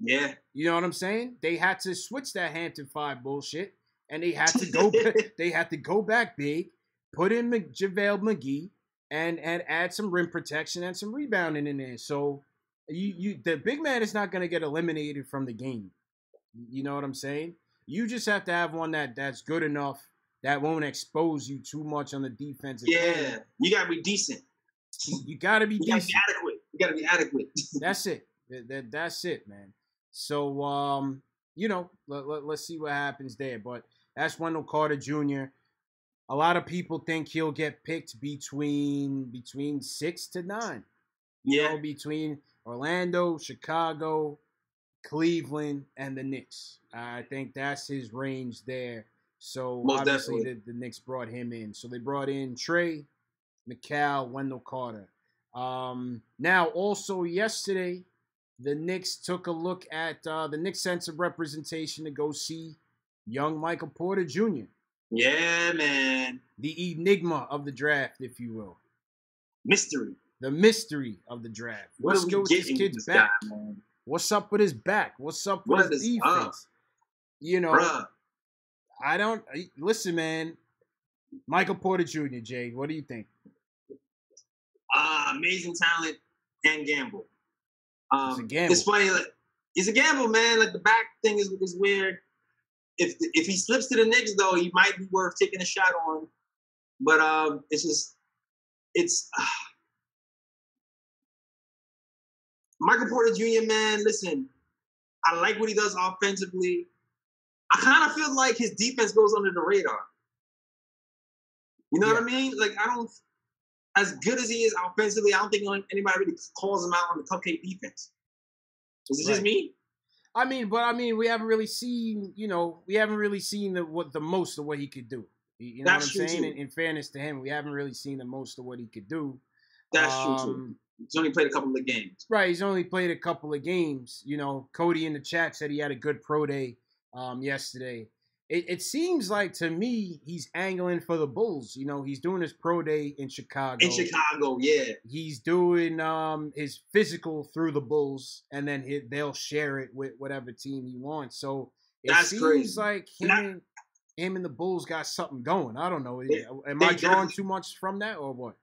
Yeah. You know what I'm saying? They had to switch that Hampton 5 bullshit and they had to go they had to go back big, put in JaVale McGee and add some rim protection and some rebounding in there. So the big man is not going to get eliminated from the game. You know what I'm saying? You just have to have one that's good enough that won't expose you too much on the defensive end. You got to be decent. You got to be decent. You got to be adequate. That's it. That's it, man. So, let's see what happens there. But that's Wendell Carter Jr. A lot of people think he'll get picked between 6 to 9. Between Orlando, Chicago, Cleveland, and the Knicks. I think that's his range there. So most obviously the Knicks brought him in. So they brought in Trey, McCall, Wendell Carter. Now also yesterday, the Knicks took a look at the Knicks sent some representation to go see young Michael Porter Jr. Yeah, man. The enigma of the draft, if you will. Mystery. The mystery of the draft. What's good with this kid's back? Guy, man? What's up with his back? What's up with his defense? Bruh. I don't listen, man. Michael Porter Jr., Jay, what do you think? Amazing talent and gamble. It's a gamble. It's funny. Like, it's a gamble, man. Like the back thing is weird. If he slips to the Knicks, though, he might be worth taking a shot on. But it's Michael Porter Jr., man. Listen, I like what he does offensively. I kind of feel like his defense goes under the radar. You know what I mean? Like as good as he is offensively, I don't think anybody really calls him out on the cupcake defense. Is it just me? I mean, we haven't really seen, the most of what he could do. You know That's what I'm saying? True. In fairness to him, we haven't really seen the most of what he could do. That's true too. He's only played a couple of games. Right, he's only played a couple of games. Kody in the chat said he had a good pro day yesterday. It seems like to me he's angling for the Bulls. He's doing his pro day in Chicago. In Chicago, yeah. He's doing his physical through the Bulls, and then they'll share it with whatever team he wants. So it seems like him and the Bulls got something going. I don't know. Am I drawing too much from that or what?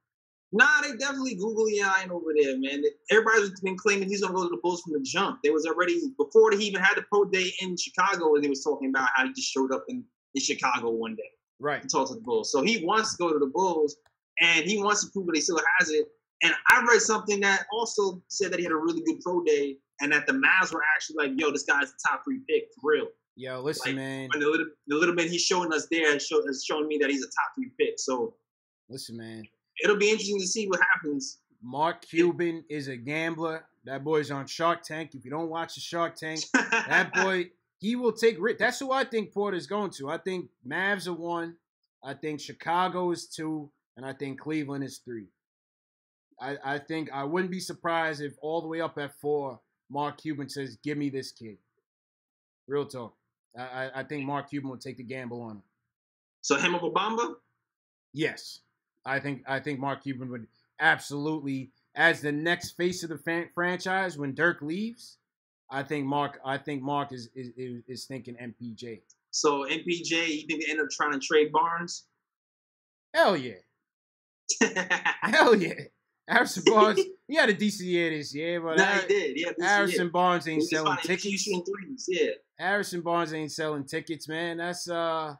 Nah, they definitely googly-eying over there, man. Everybody's been claiming he's going to go to the Bulls from the jump. There was already, before he even had the pro day in Chicago, and he was talking about how he just showed up in Chicago one day. Right. To talk to the Bulls. So he wants to go to the Bulls, and he wants to prove that he still has it. And I read something that also said that he had a really good pro day, and that the Mavs were actually like, yo, this guy's the top 3 pick, for real. Yo, listen, man. And the little bit he's showing us there is showing me that he's a top 3 pick. So, listen, man. It'll be interesting to see what happens. Mark Cuban is a gambler. That boy's on Shark Tank. If you don't watch the Shark Tank, that boy, he will take risk. That's who I think Porter's going to. I think Mavs are 1. I think Chicago is 2. And I think Cleveland is 3. I think I wouldn't be surprised if all the way up at 4, Mark Cuban says, give me this kid. Real talk. I think Mark Cuban will take the gamble on him. So him over Bamba? Yes. I think Mark Cuban would absolutely, as the next face of the franchise when Dirk leaves. I think Mark is thinking MPJ. So MPJ, you think they end up trying to trade Barnes? Hell yeah, hell yeah. Harrison Barnes, he had a decent year this year, but he did. Yeah, Harrison Barnes ain't selling tickets. Shooting threes, yeah. Harrison Barnes ain't selling tickets, man. That's gonna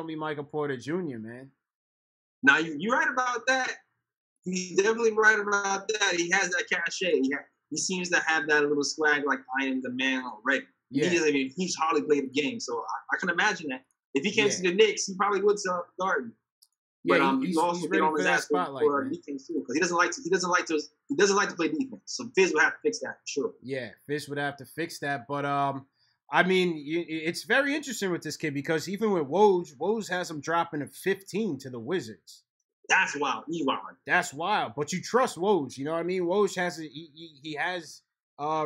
be Michael Porter Jr., man. Now, you're right about that. He's definitely right about that. He has that cachet. He seems to have that little swag like I am the man already. Yeah. He's hardly played the game, so I can imagine that. If he came to the Knicks, he probably would sell out the Garden. Yeah, but he's also ready for that spotlight for defense too, because he doesn't like to play defense. So Fizz would have to fix that for sure. Yeah, Fizz would have to fix that. But I mean, it's very interesting with this kid because even with Woj has him dropping a 15 to the Wizards. That's wild. That's wild. But you trust Woj, you know what I mean? Woj has he has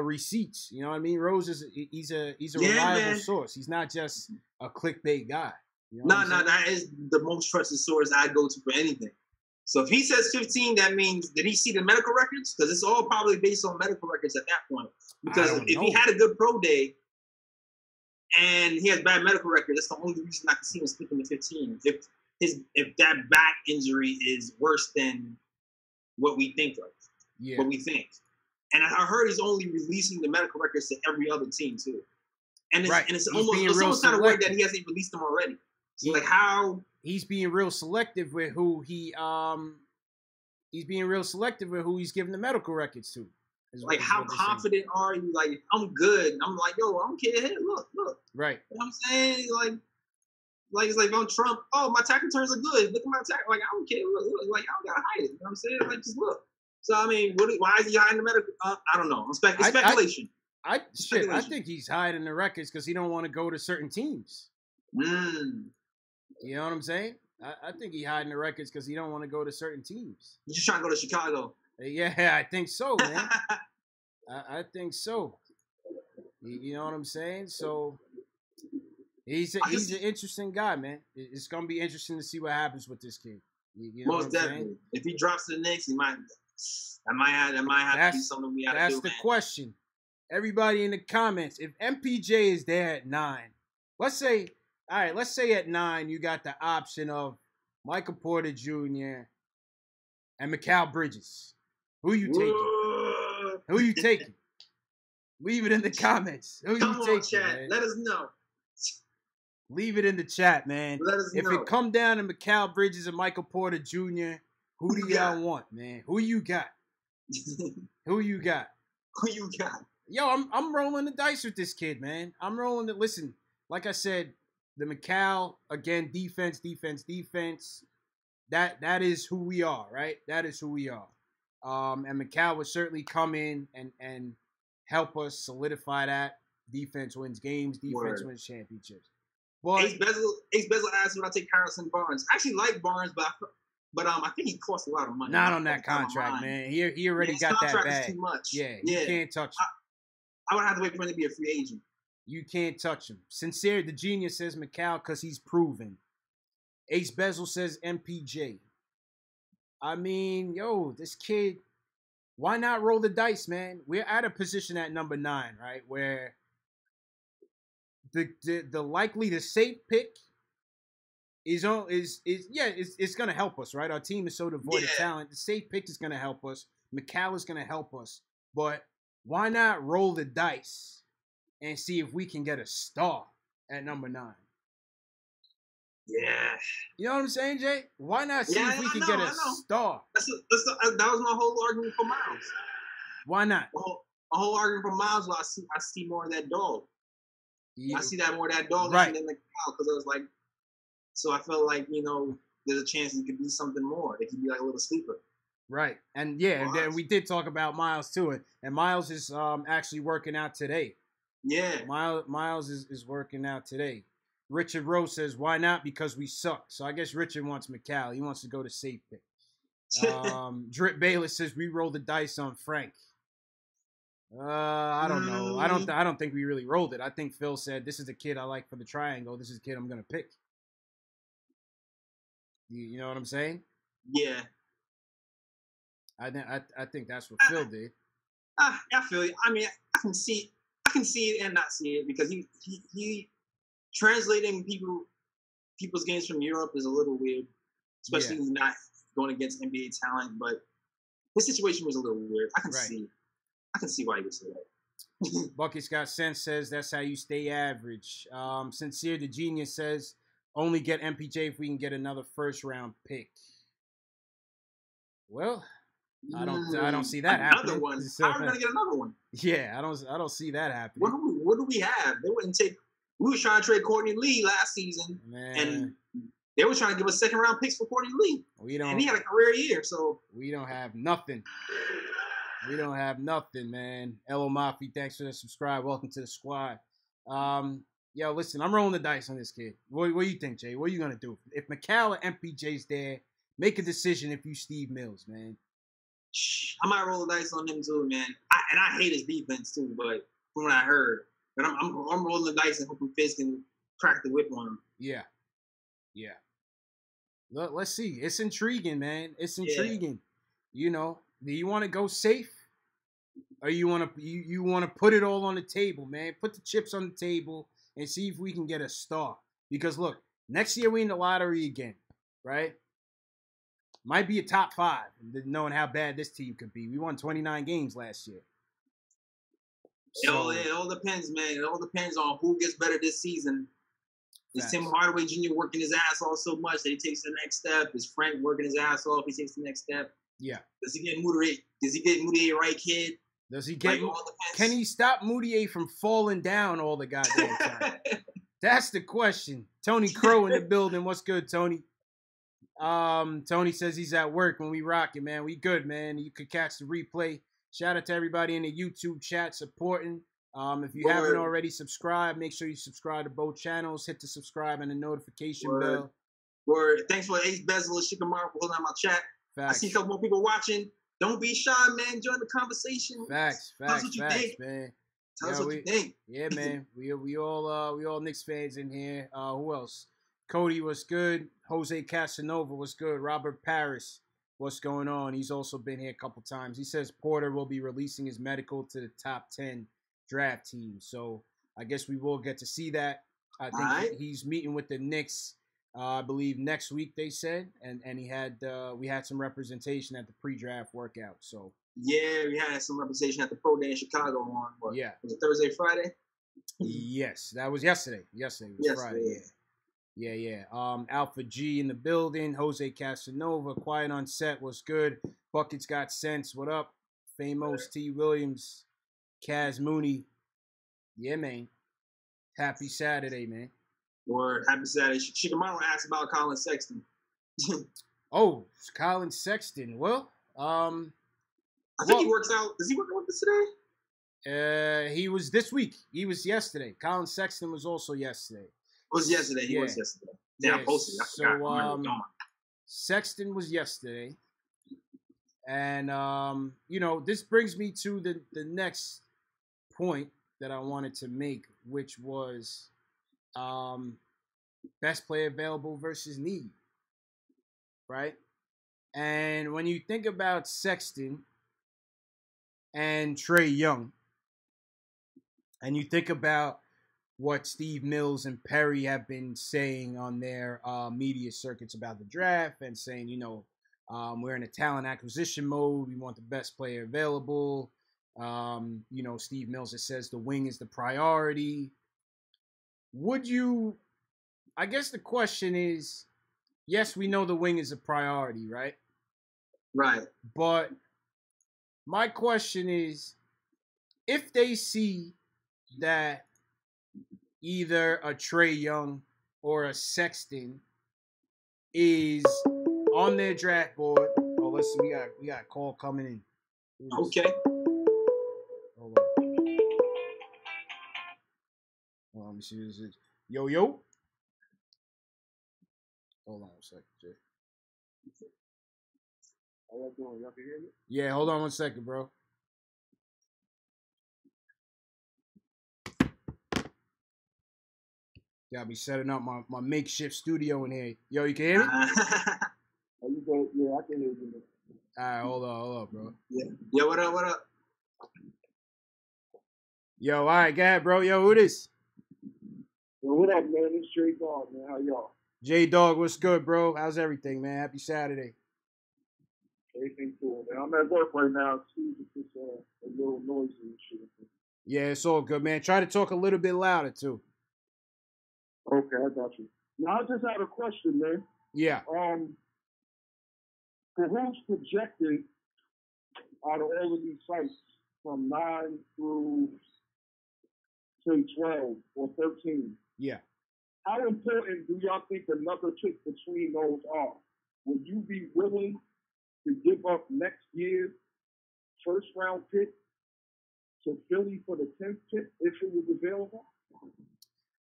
receipts. You know what I mean? Rose he's a reliable source. He's not just a clickbait guy. You know that is the most trusted source I go to for anything. So if he says 15, that means, did he see the medical records? Because it's all probably based on medical records at that point. Because if he had a good pro day and he has bad medical records, that's the only reason I can see him sticking to 15. If that back injury is worse than what we think of. Yeah. What we think. And I heard he's only releasing the medical records to every other team too. And it's almost kind of weird that he hasn't released them already. So like how he's being real selective with who he's giving the medical records to. Like how confident are you? Like I'm good. I'm like, yo, I don't care. Hey, look. Right. You know what I'm saying? Like it's like on Trump, oh, my tax returns are good. Look at my tax. Like I don't care. Look. Like I don't gotta hide it. You know what I'm saying? Like just look. So I mean, why is he hiding the medical? I don't know. It's speculation. I think he's hiding the records because he don't want to go to certain teams. You know what I'm saying? I think he hiding the records because he don't want to go to certain teams. He's just trying to go to Chicago. Yeah, I think so, man. I think so. You know what I'm saying? So he's an interesting guy, man. It's gonna be interesting to see what happens with this kid. You know most definitely. Saying? If he drops to the Knicks, that might have to be something we have to do. That's the question. Everybody in the comments, if MPJ is there at 9, let's say at 9 you got the option of Michael Porter Jr. and Mikal Bridges. Who you taking? Who you taking? Leave it in the comments. Who you taking? Chat. Man? Let us know. Leave it in the chat, man. Let us know. If it come down to Mikal Bridges and Michael Porter Jr., who do y'all want, man? Who you got? Who you got? Who you got? Yo, I'm rolling the dice with this kid, man. I'm rolling it. Listen, like I said, the Mikal, again, defense. That is who we are, right? That is who we are. And Mikal would certainly come in and help us solidify that. Defense wins games. Defense wins championships. But Ace Bezel asked would I take Harrison Barnes. I actually like Barnes, but I think he cost a lot of money. Not on that contract, man. He already got that bag. Is too much. Yeah, you can't touch him. I would have to wait for him to be a free agent. You can't touch him. Sincere, the genius, says Mikal because he's proven. Ace Bezel says MPJ. I mean, yo, this kid, why not roll the dice, man? We're at a position at number 9, right, where the likely the safe pick is going to help us, right? Our team is so devoid of talent. The safe pick is going to help us. Mikal is going to help us, but why not roll the dice and see if we can get a star at number 9? Yeah. You know what I'm saying, Jay? Why not see if we can get a star? That was my whole argument for Miles. Why not? My whole argument for Miles was I see more of that Dawg. Yeah. I see that more of that Dawg than the Mikal because I was like, so I felt like, there's a chance it could be something more. It could be like a little sleeper. Right. And and then we did talk about Miles too. And Miles is actually working out today. Yeah. Miles is working out today. Richard Rose says, why not? Because we suck. So I guess Richard wants Mikal. He wants to go to safe pick. Drip Bayless says, we rolled the dice on Frank. I don't know. I don't think we really rolled it. I think Phil said, this is the kid I like for the triangle. This is the kid I'm going to pick. You know what I'm saying? Yeah. I think that's what Phil did. I feel you. I mean, I can see it and not see it because he translating people's games from Europe is a little weird, especially not going against NBA talent. But his situation was a little weird. I can see why he would say that. Bucky Scott Sense says that's how you stay average. Sincere the Genius says only get MPJ if we can get another first round pick. Well, I don't see that another happening. One. So, how are we gonna get another one? Yeah, I don't see that happening. What do we have? They wouldn't take. We were trying to trade Courtney Lee last season, and they were trying to give us 2nd-round picks for Courtney Lee. And he had a career year, so we don't have nothing. We don't have nothing, man. Elo Mafi, thanks for the subscribe. Welcome to the squad. Yo, listen, I'm rolling the dice on this kid. What do you think, Jay? What are you gonna do if McCall or MPJ's there? Make a decision if you Steve Mills, man. I might roll the dice on him too, man. I hate his defense too, but from what I heard, but I'm rolling the dice and hoping Fizz can crack the whip on him. Yeah. Let's see. It's intriguing, man. It's intriguing. You know, do you want to go safe, or you want to put it all on the table, man? Put the chips on the table and see if we can get a star. Because look, next year we in the lottery again, right? Might be a top 5, knowing how bad this team could be. We won 29 games last year. So, it all depends, man. It all depends on who gets better this season. Is Tim Hardaway Jr. working his ass off so much that he takes the next step? Is Frank working his ass off? He takes the next step. Yeah. Does he get Moutier right, kid? Does he get? Can he stop Moutier from falling down all the goddamn time? That's the question. Tony Crow in the building. What's good, Tony? Tony says he's at work when we rock it, man. We good, man. You could catch the replay. Shout out to everybody in the YouTube chat supporting. If you haven't already subscribed, make sure you subscribe to both channels. Hit the subscribe and the notification bell. Thanks for Ace Bezel and Shikamaru for holding on my chat. Facts. I see a couple more people watching. Don't be shy, man. Join the conversation. Facts, Tell us what you think, man. Tell us what you think. Yeah, man. We all Knicks fans in here. Who else? Kody was good. Jose Casanova was good. Robert Paris, what's going on? He's also been here a couple times. He says Porter will be releasing his medical to the top 10 draft team. So I guess we will get to see that. I think he's meeting with the Knicks, I believe next week they said, and we had some representation at the pre-draft workout. So yeah, we had some representation at the pro day in Chicago on was it Thursday, Friday? Yes, that was yesterday. Yesterday was Friday. Yeah. Alpha G in the building. Jose Casanova, quiet on set. Was good. Buckets got sense. What up? Famous T. Williams, Kaz Mooney. Yeah, man. Happy Saturday, man. Happy Saturday. Shikamaru asked about Colin Sexton. Oh, Colin Sexton. Well, I think he works out. Does he work with us today? He was this week. He was yesterday. Colin Sexton was also yesterday. Was yesterday. He was yesterday. Yeah, I posted. I forgot. Sexton was yesterday. And, this brings me to the next point that I wanted to make, which was best player available versus need, right? And when you think about Sexton and Trae Young, and you think about what Steve Mills and Perry have been saying on their media circuits about the draft and saying, we're in a talent acquisition mode. We want the best player available. Steve Mills says the wing is the priority. I guess the question is, yes, we know the wing is a priority, right? Right. But my question is, if they see that either a Trae Young or a Sexton is on their draft board. Oh, listen, we got a call coming in. Okay. Hold on. Let me see. Is it yo? Hold on a second, Jay. How y'all doing? Y'all can hear me? Yeah, hold on 1 second, bro. Got me setting up my makeshift studio in here. Yo, you can hear me? Oh, you go? Yeah, I can hear you. All right, hold on, bro. Yeah. Yo, what up? Yo, all right, go ahead, bro. Yo, who this? Yo, what up, man? It's J-Dawg, man. How y'all? J-Dawg, what's good, bro? How's everything, man? Happy Saturday. Everything cool, man. I'm at work right now, too. Just a little noisy and shit. Yeah, it's all good, man. Try to talk a little bit louder, too. Okay, I got you. Now, I just had a question, man. Yeah. For who's projected out of all of these sites from 9 through, say, 12 or 13. Yeah. How important do y'all think another pick between those are? Would you be willing to give up next year's first-round pick to Philly for the 10th pick if it was available?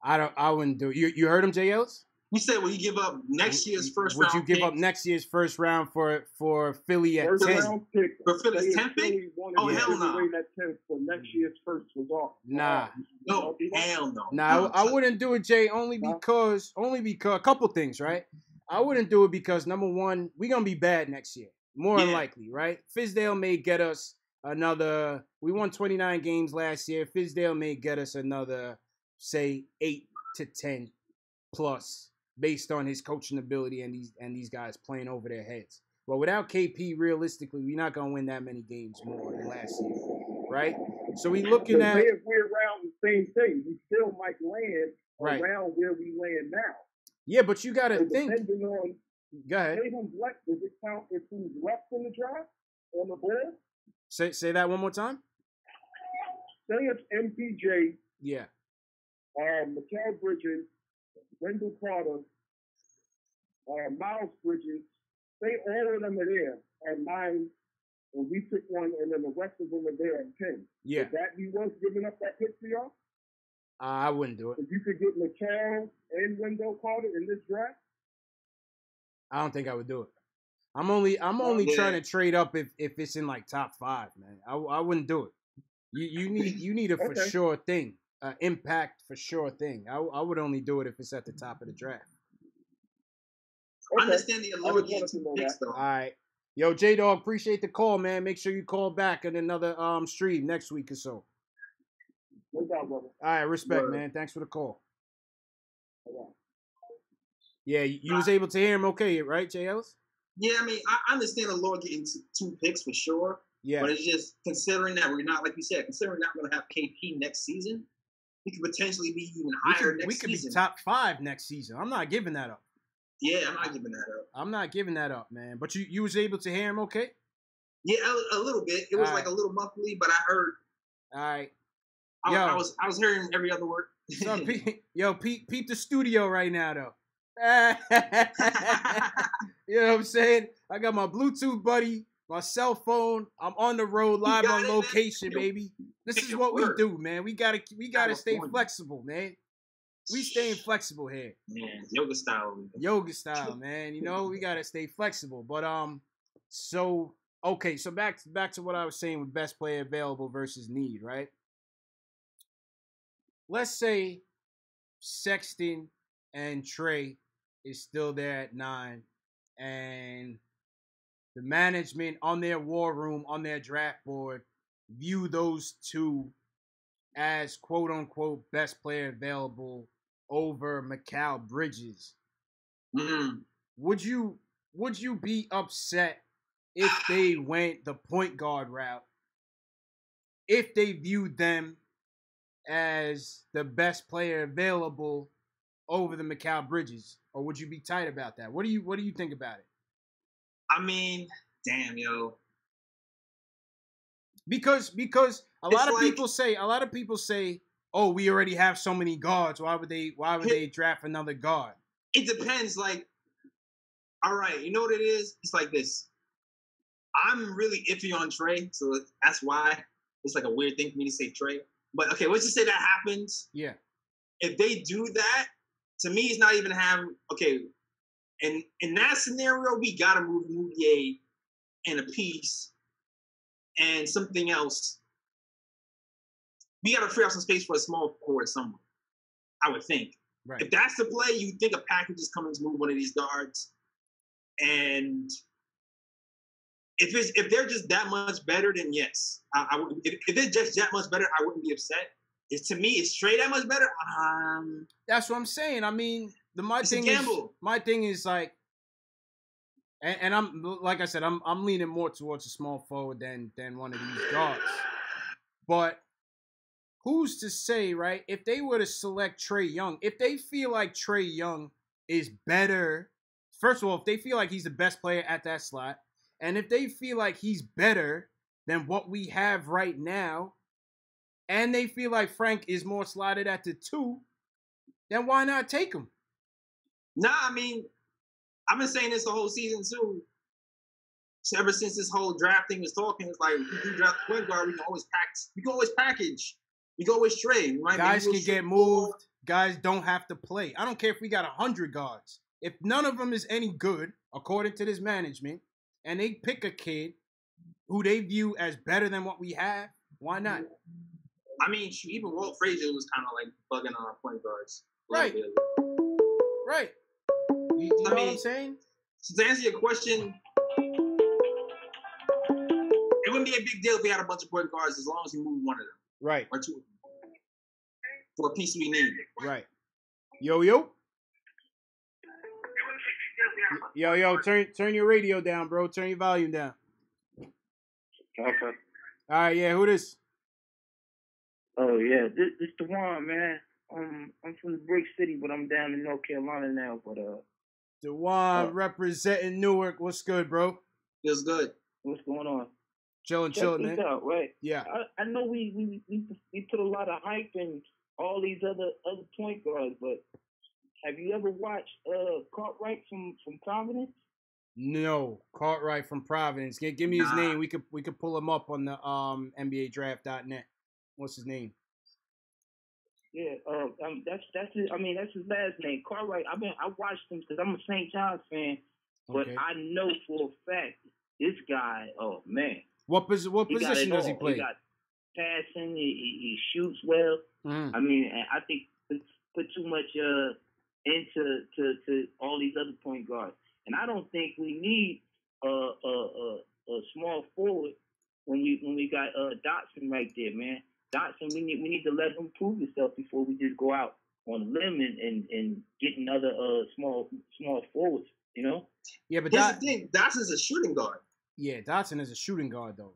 I wouldn't do it. You heard him, J. Ellis? You said, will you give up next year's first Would round? Would you give up next year's first round for Philly at 10? Round pick, for Philly's 10th pick? Oh, hell no. That 10 for next year's first was off. Nah. No, hell no. Nah, I wouldn't do it, Jay, only because a couple things, right? I wouldn't do it because, number one, we're going to be bad next year. More than likely, right? Fizdale may get us another, we won 29 games last year. Fizdale may get us another, say, 8 to 10 plus, based on his coaching ability and these guys playing over their heads. But without KP, realistically, we're not going to win that many games more than last year, right? So we're looking at... If we're around the same thing, we still might land around where we land now. Yeah, but you got to think... Depending on... Go ahead. Who's left, does it count if who's left in the draft on the board? Say that one more time? Say it's MPJ. Yeah. Mikal Bridges, Wendell Carter, Miles Bridges, say all of them are there at 9, and we pick one, and then the rest of them are there at 10. Yeah. Would that be worth giving up that pick for y'all? I wouldn't do it. If you could get Mikal and Wendell Carter in this draft? I don't think I would do it. I'm only trying to trade up if it's in like top 5, man. I wouldn't do it. You need a for sure thing. Impact for sure thing. I would only do it if it's at the top of the draft. I understand the allure of getting 2 picks, though. All right. Yo, J-Dawg, appreciate the call, man. Make sure you call back in another stream next week or so. No doubt, brother. All right, respect, man. Thanks for the call. Yeah, you was able to hear him okay, right, J. Ellis? Yeah, I mean, I understand the Lord getting 2 picks for sure. Yeah. But it's just considering that we're not, like you said, considering not going to have KP next season, we could potentially be even higher next season. We could be top 5 next season. I'm not giving that up. Yeah, I'm not giving that up. I'm not giving that up, man. But you was able to hear him okay? Yeah, a little bit. It was like a little muffly, but I heard. All right. I was hearing every other word. So, peep the studio right now, though. You know what I'm saying? I got my Bluetooth buddy, my cell phone. I'm on the road, live on location, baby. This is what we do, man. We gotta stay flexible, man. We staying flexible here. Man, yoga style, man. You know, we gotta stay flexible. But so back to what I was saying with best player available versus need, right? Let's say Sexton and Trey is still there at 9, and the management on their war room, on their draft board, view those 2 as quote unquote best player available over Mikal Bridges. Mm-hmm. Would you be upset if they went the point guard route? If they viewed them as the best player available over the Mikal Bridges, or would you be tight about that? What do you think about it? I mean, damn, yo. Because a lot of people say, oh, we already have so many guards. Why would they draft another guard? It depends. Like, all right, you know what it is? It's like this. I'm really iffy on Trey, so that's why it's like a weird thing for me to say Trey. But okay, let's just say that happens. Yeah. If they do that, to me, it's not even having And in that scenario, we gotta move Moutier and a piece and something else. We gotta free up some space for a small forward somewhere, I would think. Right. If that's the play, you think a package is coming to move one of these guards. And if they're just that much better, then yes. I wouldn't. If they're just that much better, I wouldn't be upset. To me, is Trey that much better? That's what I'm saying. I mean, my thing is like, and I'm like I said, I'm leaning more towards a small forward than one of these guards. But who's to say, right? If they were to select Trae Young, if they feel like Trae Young is better, first of all, if they feel like he's the best player at that slot, and if they feel like he's better than what we have right now, and they feel like Frank is more slotted at the 2, then why not take him? Nah, I mean, I've been saying this the whole season too. So ever since this whole draft thing was talking, it's like if we do draft point guard, we can always package. We can always trade. Right? Guys can get moved. Guys don't have to play. I don't care if we got 100 guards. If none of them is any good, according to this management, and they pick a kid who they view as better than what we have, why not? I mean, even Walt Frazier was kind of like bugging on our point guards. Right. Right. You know what I'm saying? So to answer your question, it wouldn't be a big deal if we had a bunch of point guards as long as we move one of them. Right. Or 2 of them. For a piece we need. Right. Yo. Yo, turn your radio down, bro. Turn your volume down. Okay. All right, yeah, who this? Oh, yeah, this Dajuan, man. I'm from the Brick City, but I'm down in North Carolina now. But Dajuan representing Newark. What's good, bro? Feels good. What's going on? Chilling, man. Out, right? Yeah. I know we put a lot of hype in all these other point guards, but have you ever watched Cartwright from Providence? No, Cartwright from Providence. Give me his name. We could pull him up on the NBADraft.net. What's his name? Yeah, that's his. I mean, that's his last name, Cartwright. I watched him because I'm a St. John's fan, but I know for a fact this guy. Oh man, what position does he play? He got passing. He shoots well. I mean, I think put too much into all these other point guards, and I don't think we need a small forward when we got Dotson right there, man. Dotson, we need to let him prove himself before we just go out on a limb and get another small forwards, you know? Yeah, but here's the thing, Dotson's a shooting guard. Yeah, Dotson is a shooting guard though.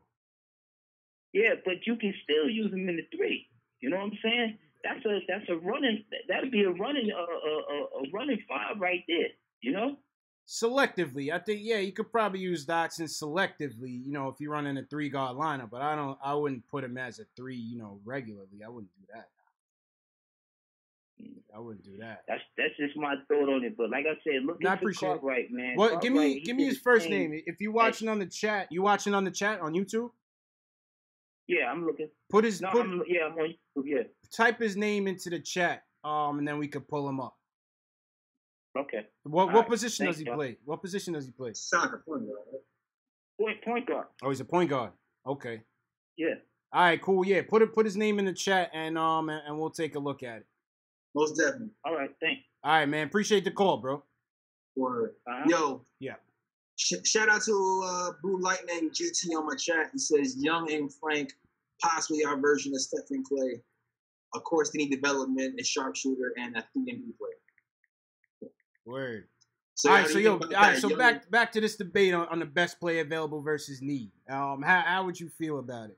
Yeah, but you can still use him in the 3. You know what I'm saying? That's a running. That'd be a running 5 right there. You know. Selectively, I think you could probably use Dotson selectively. You know, if you run in a 3-guard lineup, but I wouldn't put him as a 3. You know, regularly. I wouldn't do that. I wouldn't do that. That's just my thought on it. But like I said, look at Cartwright, man. Well, give me his first name. If you watching on the chat, on YouTube? Yeah, I'm looking. I'm on YouTube. Yeah. Type his name into the chat, and then we could pull him up. Okay. What position does he play? What position does he play? Soccer point guard. Point guard. Oh, he's a point guard. Okay. Yeah. All right, cool. Yeah, put his name in the chat, and we'll take a look at it. Most definitely. All right, thanks. All right, man. Appreciate the call, bro. Word. Yo. Yeah. Shout out to Blue Lightning GT on my chat. He says, Young and Frank, possibly our version of Stephen Clay. Of course, they need development, a sharpshooter, and a 3-and-D player. Word. So all right, so back to this debate on the best player available versus need. How would you feel about it?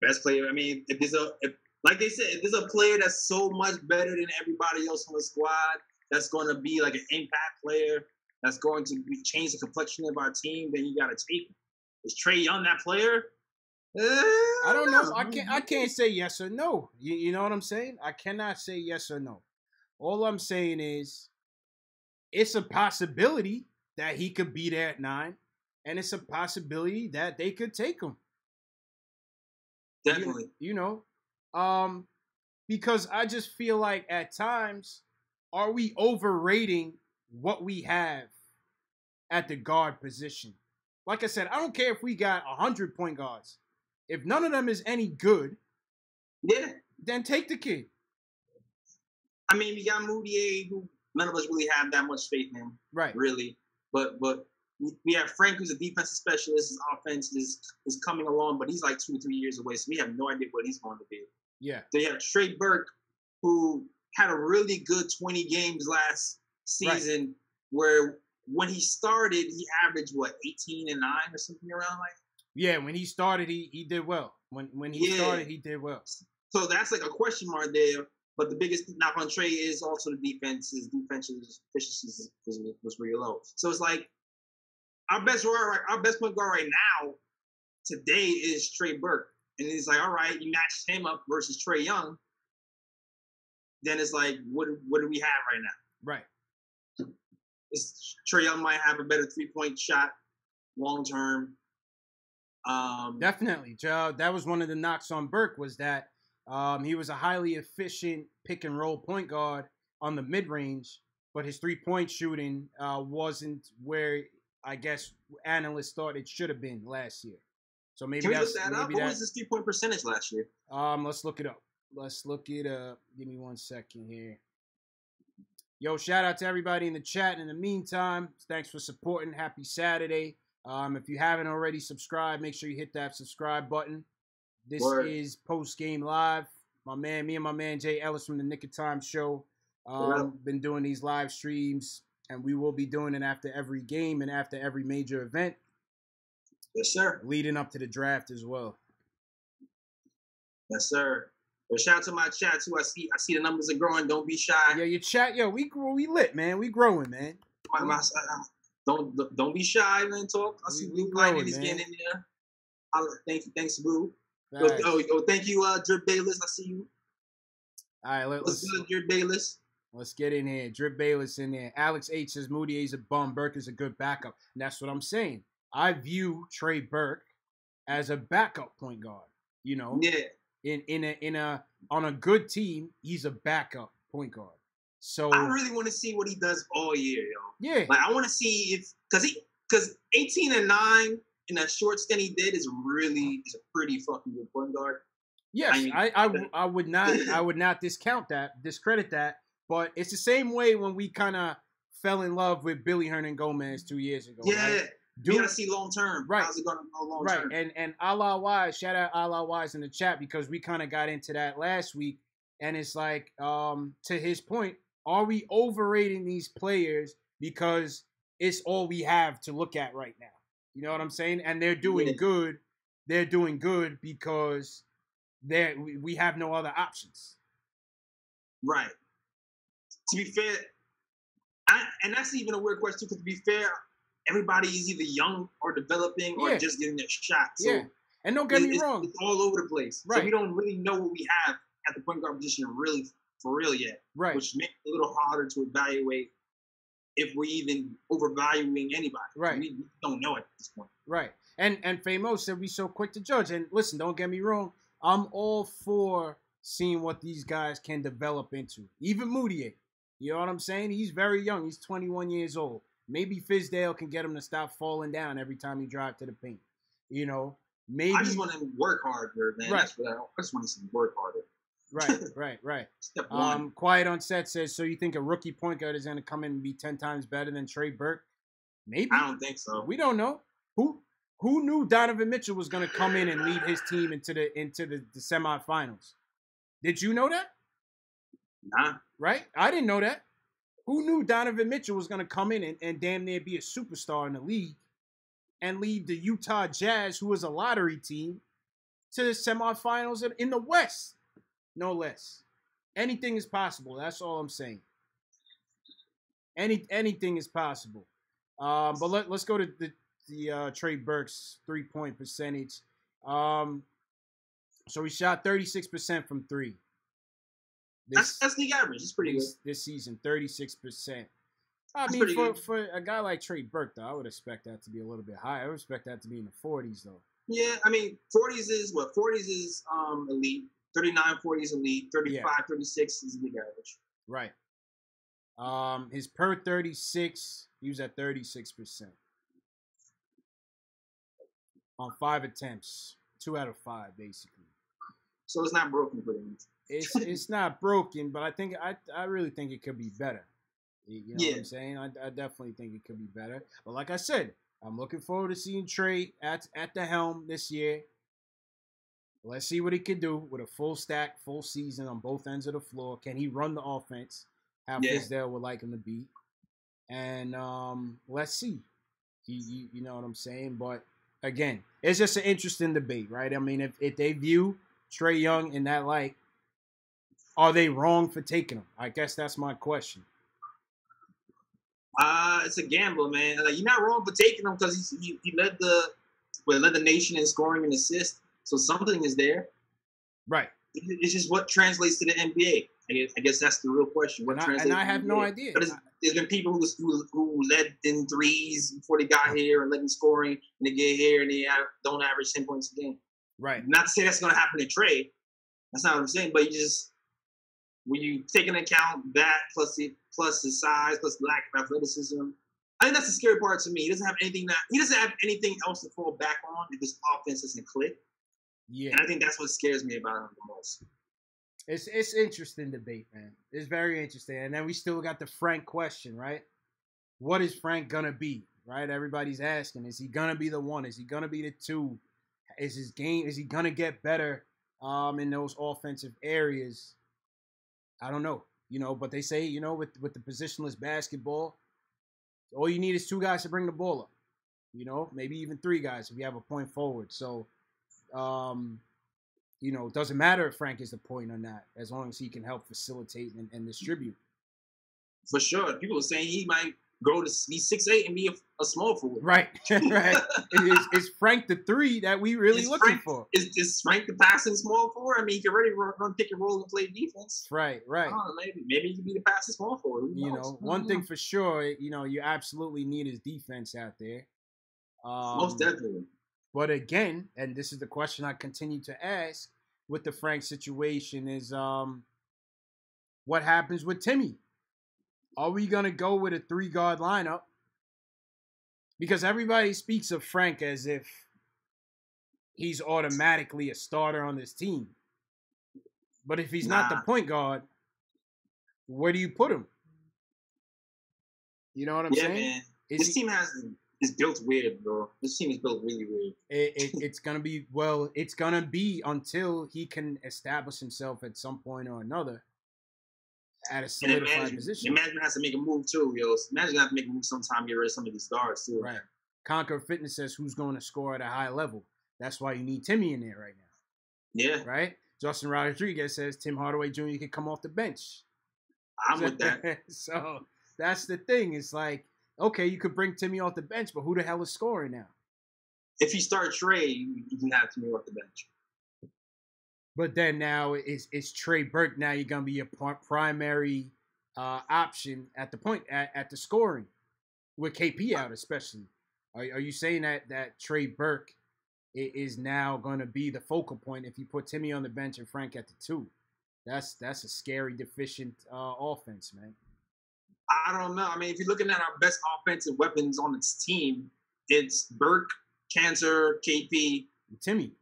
Best player. I mean, like they said, if there's a player that's so much better than everybody else on the squad, that's going to be like an impact player, that's going to change the complexion of our team, then you got to take him. Is Trae Young that player? I don't know. I can't say yes or no. You know what I'm saying? I cannot say yes or no. All I'm saying is it's a possibility that he could be there at 9, and it's a possibility that they could take him. Definitely. You know, because I just feel like at times, are we overrating what we have at the guard position? Like I said, I don't care if we got 100 point guards. If none of them is any good, then take the kid. I mean, we got Moutier, who none of us really have that much faith in, right? Really, but we have Frank, who's a defensive specialist. His offense is coming along, but he's like 2 or 3 years away, so we have no idea what he's going to be. Yeah. They have Trey Burke, who had a really good 20 games last season, where when he started, he averaged 18 and 9 or something around like. Yeah, when he started, he did well. When he started, he did well. So that's like a question mark there. But the biggest knock on Trey is also the defense. His defensive efficiency was really low. So it's like our best point guard right now today is Trey Burke. And it's like, all right, you matched him up versus Trae Young. Then it's like, what do we have right now? Right. Trae Young might have a better 3-point shot long term. Definitely, Joe. That was one of the knocks on Burke was that he was a highly efficient pick and roll point guard on the mid range, but his 3-point shooting wasn't where I guess analysts thought it should have been last year. So maybe can we that's look that up? What was his 3-point percentage last year? Let's look it up. Give me 1 second here. Yo, shout out to everybody in the chat. In the meantime, thanks for supporting. Happy Saturday. If you haven't already subscribed, make sure you hit that subscribe button. This is Post Game Live. Me and my man Jay Ellis from the Nick of Time show. Been doing these live streams, and we will be doing it after every game and after every major event. Yes, sir. Leading up to the draft as well. Yes, sir. Well, shout out to my chat too. I see the numbers are growing. Don't be shy. Yeah, your chat, we lit, man. We growing, man. Don't be shy, man. Talk. I see Blue Lightning is getting in there. Thanks, Blue. Thank you, Drip Bayless. I see you. All right, let's good, Drip Bayless. Let's get in here. Drip Bayless in there. Alex H says Moutier's a bum. Burke is a good backup. And that's what I'm saying. I view Trey Burke as a backup point guard. You know, on a good team, he's a backup point guard. So I really want to see what he does all year, yo. Yeah, like I want to see if because 18-9 in that short stint he did is a pretty fucking good point guard. Yes, I would not discredit that, but it's the same way when we kind of fell in love with Billy Hernan-Gomez 2 years ago. Yeah. Right? You gotta see long term. Right. How's it gonna go long term? Right. And Allah Wise, shout out Allah Wise in the chat because we kind of got into that last week. And it's like, to his point, are we overrating these players because it's all we have to look at right now? You know what I'm saying? And they're doing good. They're doing good because we have no other options. Right. To be fair, and that's even a weird question because to be fair, everybody is either young or developing or just getting their shot. So and don't get me wrong. It's all over the place. Right. So we don't really know what we have at the point guard position really for real yet. Right. Which makes it a little harder to evaluate if we're even overvaluing anybody. Right. We don't know at this point. Right. And Famo said we so quick to judge. And listen, don't get me wrong. I'm all for seeing what these guys can develop into. Even Moutier. You know what I'm saying? He's very young. He's 21 years old. Maybe Fizdale can get him to stop falling down every time he drives to the paint. You know, maybe. I just want him to work harder, man. Right. That's what I just want to see him work harder. Right. Step one. Quiet on Set says, so you think a rookie point guard is going to come in and be 10 times better than Trey Burke? Maybe. I don't think so. We don't know. Who knew Donovan Mitchell was going to come in and lead his team into the semifinals? Did you know that? Nah. Right? I didn't know that. Who knew Donovan Mitchell was going to come in and damn near be a superstar in the league and lead the Utah Jazz, who was a lottery team, to the semifinals in the West? No less. Anything is possible. That's all I'm saying. Anything is possible. But let's go to the Trey Burke's 3-point percentage. So he shot 36% from three. That's the average. It's pretty good. This season, 36%. I That's mean, for a guy like Trey Burke, though, I would expect that to be a little bit higher. I would expect that to be in the 40s, though. Yeah, I mean, 40s is elite. 39, 40 is elite. 35, 36 is league average. Right. His per 36, he was at 36%. On 5 attempts. 2 out of 5, basically. So it's not broken for him. It's not broken, but I really think it could be better. You know what I'm saying? I definitely think it could be better. But like I said, I'm looking forward to seeing Trey at the helm this year. Let's see what he can do with a full stack, full season on both ends of the floor. Can he run the offense? How Fizdale would like him to be. And let's see. You know what I'm saying? But again, it's just an interesting debate, right? I mean, if they view Trae Young in that light, are they wrong for taking him? I guess that's my question. It's a gamble, man. Like, you're not wrong for taking him because he led the but led the nation in scoring and assists. So something is there. Right. It's just what translates to the NBA. I guess that's the real question. What translates? And I have no idea. But there's been people who led in threes before they got here and led in scoring, and they get here and they don't average 10 points a game. Right. Not to say that's going to happen in trade. That's not what I'm saying. But when you take into account that plus his size, plus lack of athleticism, I think that's the scary part to me. He doesn't have anything else to fall back on if his offense doesn't click. Yeah. And I think that's what scares me about him the most. It's interesting debate, man. It's very interesting. And then we still got the Frank question, right? What is Frank gonna be? Right? Everybody's asking, is he gonna be the one? Is he gonna be the two? Is he gonna get better in those offensive areas? I don't know. But they say, with the positionless basketball, all you need is two guys to bring the ball up. Maybe even three guys if you have a point forward. So it doesn't matter if Frank is the point or not, as long as he can help facilitate and distribute. For sure. People are saying he might grow to be 6'8" and be a small forward. Right. Right. Is Frank the three that we really looking for? Is Frank the passing small forward? I mean, he can already run pick and roll and play defense. Right. Maybe he can be the passing small forward. One thing for sure, you absolutely need his defense out there. Most definitely. But again, and this is the question I continue to ask with the Frank situation is what happens with Timmy? Are we going to go with a 3-guard lineup? Because everybody speaks of Frank as if he's automatically a starter on this team. But if he's not the point guard, where do you put him? You know what I'm saying? Man. This team is built weird, bro. This team is built really weird. It's going to be until he can establish himself at some point or another at a solidified position. Management has to make a move too, yo. Management has to make a move sometime, get rid of some of these guards too. Right. Conquer Fitness says who's going to score at a high level. That's why you need Timmy in there right now. Yeah. Right? Justin Rodriguez says Tim Hardaway Jr. can come off the bench. I'm with that. So that's the thing. It's like, okay, you could bring Timmy off the bench, but who the hell is scoring now? If you start Trey, you can have Timmy off the bench. But then now it's Trey Burke. Now you're gonna be a primary option at the point at the scoring with KP out, especially. Are you saying that Trey Burke is now gonna be the focal point if you put Timmy on the bench and Frank at the 2? That's a scary deficient offense, man. I don't know. I mean, if you're looking at our best offensive weapons on this team, it's Burke, Cantor, KP, Timmy.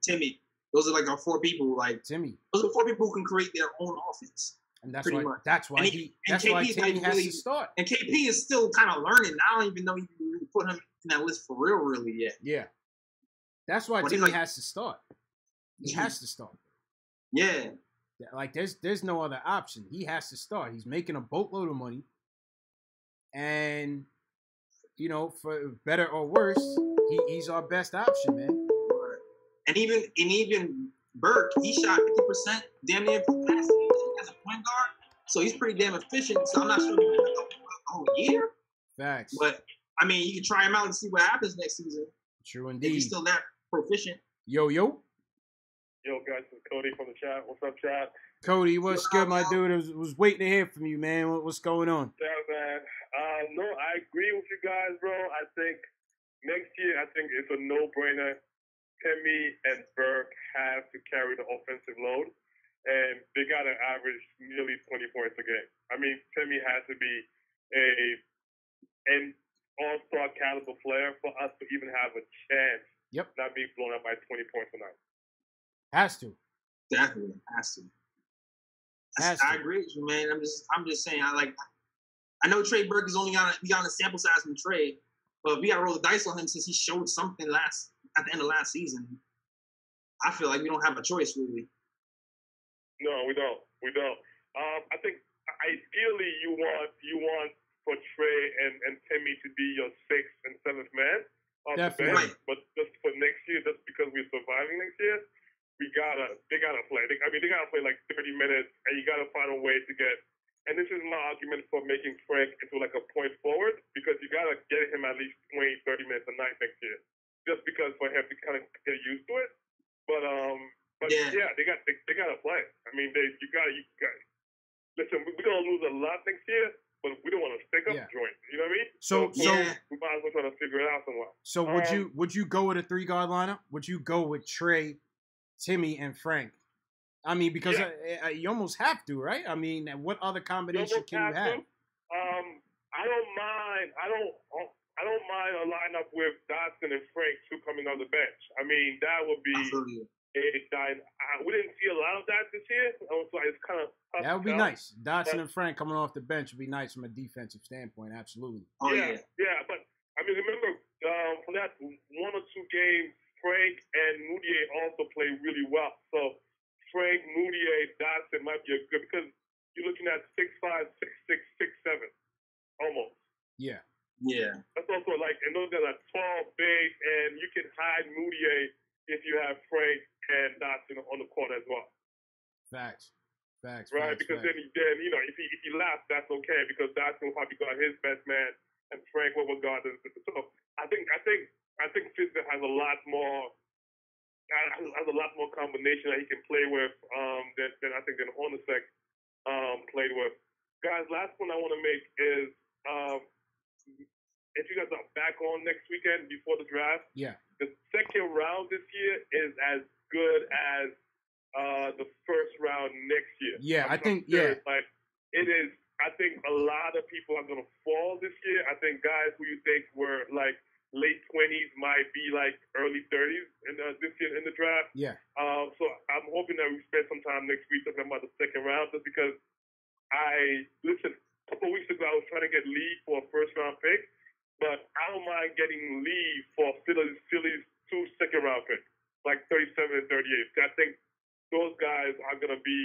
Those are like our 4 people. Like Timmy. Those are 4 people who can create their own offense. And that's why Timmy has to start. And KP is still kind of learning. I don't even know you can really put him in that list for real, really yet. Yeah. That's why Timmy has to start. He has to start. Yeah. Like there's no other option. He has to start. He's making a boatload of money. And, for better or worse, he's our best option, man. And even Burke, he shot 50% damn near last season as a point guard. So he's pretty damn efficient. So I'm not sure he's going to go a whole year. Facts. But, I mean, you can try him out and see what happens next season. True indeed. If he's still that proficient. Yo. Yo, guys, this is Kody from the chat. What's up, chat? Cody, what's good, my dude? I was waiting to hear from you, man. What's going on? Yeah, man. No, I agree with you guys, bro. I think next year, it's a no-brainer. Timmy and Burke have to carry the offensive load, and they got to average nearly 20 points a game. I mean, Timmy has to be an all-star caliber player for us to even have a chance. Yep. Not being blown up by 20 points a night. Has to. Definitely has to. I agree with you, man. I'm just saying. I know Trey Burke is only got a sample size from Trey, but we got to roll the dice on him since he showed something at the end of last season. I feel like we don't have a choice, really. No, we don't. I think ideally you want for Trey and Timmy to be your 6th and 7th man on the bench. But just for next year, just because we're surviving next year, they gotta play. They gotta play like 30 minutes, and you gotta find a way to get. And this is my argument for making Frank into like a point forward, because you gotta get him at least 20, 30 minutes a night next year. just because for him to kind of get used to it. But yeah, they got to play. I mean, you got. Listen, we're gonna lose a lot next year, but we don't want to stick up joint. You know what I mean? So we might as well try to figure it out somewhere. So would you go with a 3-guard lineup? Would you go with Trey, Timmy, and Frank? I mean, because you almost have to, right? I mean, what other combination can you have? I don't mind. I don't mind a lineup with Dotson and Frank two coming on the bench. I mean, that would be. We didn't see a lot of that this year, so it's kind of tough. That would be nice. Dotson and Frank coming off the bench would be nice from a defensive standpoint. Absolutely. Yeah. But I mean, remember for that 1 or 2 games, Frank and Moutier also played really well. So Frank, Moutier, Dotson might be a good because you're looking at 6'5", 6'6", 6'7", almost. Yeah. Yeah. That's also and those guys are tall, big, and you can hide Moutier if you have Frank and Dotson on the court as well. Facts. Right, because then you know if he laughs, that's okay because Dotson will probably guard his best man and Frank will guard his. So I think Fizdale has a lot more combination that he can play with than I think than Hornacek played with. Guys, last one I want to make is if you guys are back on next weekend before the draft, the second round this year is as good as the first round next year. Yeah, I think like it is. I think a lot of people are going to fall this year. I think guys who you think were like late 20s might be like early 30s this year in the draft. Yeah. So I'm hoping that we spend some time next week talking about the second round, just because listen. A couple of weeks ago I was trying to get Lee for a first round pick. But I don't mind getting Lee for Philly's 2 second-round picks, like 37 and 38. I think those guys are going to be,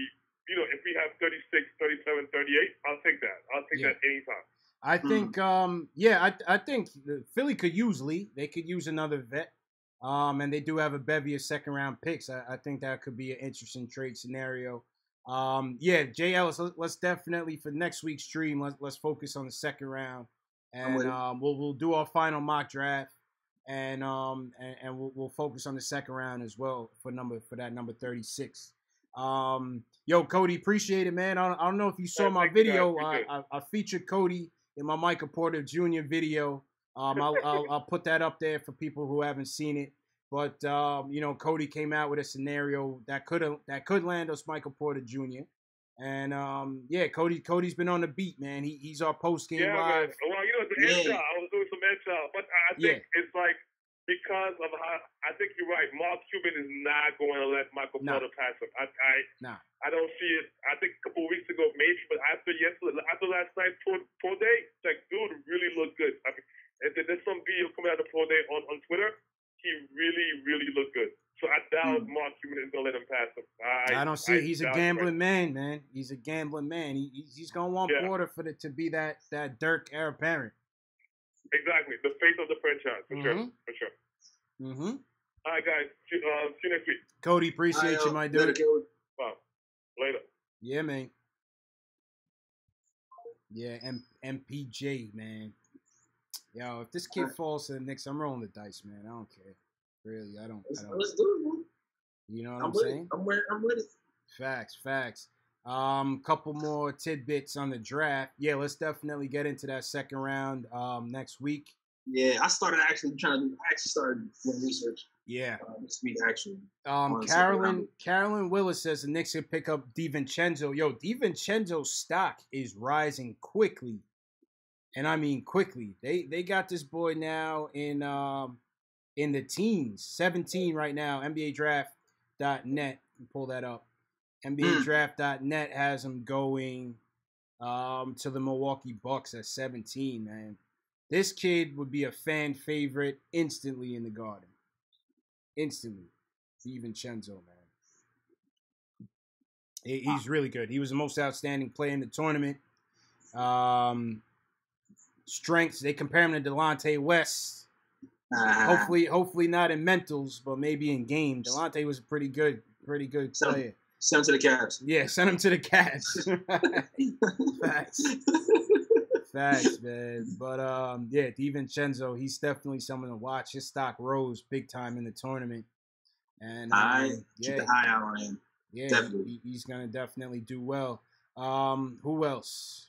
you know, if we have 36, 37, 38, I'll take that. I'll take that anytime. I think, I think Philly could use Lee. They could use another vet. And they do have a bevy of second-round picks. I think that could be an interesting trade scenario. Jay Ellis, let's definitely, for next week's stream, let's focus on the second round. And we'll do our final mock draft, and we'll focus on the second round as well for that number 36. Kody, appreciate it, man. I don't know if you saw my video. I featured Kody in my Michael Porter Jr. video. I'll put that up there for people who haven't seen it. But Kody came out with a scenario that could land us Michael Porter Jr. And Cody's been on the beat, man. He's our post game live. Man. Well, it's an end job. I was doing some end job, but I think it's like because of how I think you're right. Mark Cuban is not going to let Michael Porter pass him. I don't see it. I think a couple of weeks ago maybe, but after last night's pro day, like dude really looked good. I mean, there's some video coming out of the pro day on Twitter. He really, really looked good. So I doubt Mark Cuban is gonna let him pass him. I don't see it. He's a gambling man, man. He's a gambling man. He's gonna want Porter to be that Dirk heir apparent. Exactly, the face of the franchise for sure. Mm-hmm. All right, guys. See you next week. Cody, appreciate you, my dude. Later. Yeah, man. Yeah, MPJ, man. Yo, if this kid falls to the Knicks, I'm rolling the dice, man. I don't care. Really, I don't. Let's do it, man. You know what I'm saying? I'm with it. Facts. Couple more tidbits on the draft. Yeah, let's definitely get into that second round next week. Yeah, I started doing research. Yeah. This week, actually. Carolyn Willis says the Knicks could pick up DiVincenzo. Yo, DiVincenzo's stock is rising quickly. And I mean quickly. They got this boy now in the teens, 17 right now. NBADraft.net, pull that up. NBADraft.net has him going to the Milwaukee Bucks at 17, man. This kid would be a fan favorite instantly in the Garden. Instantly. DiVincenzo, man. He's really good. He was the most outstanding player in the tournament. Strengths, they compare him to Delonte West. Hopefully not in mentals, but maybe in game. Delonte was a pretty good player. Send him to the Cavs. Yeah, send him to the Cavs. Facts, man. But yeah, DiVincenzo, he's definitely someone to watch. His stock rose big time in the tournament, and keep an eye out on him. Yeah, definitely. He's gonna definitely do well. Who else?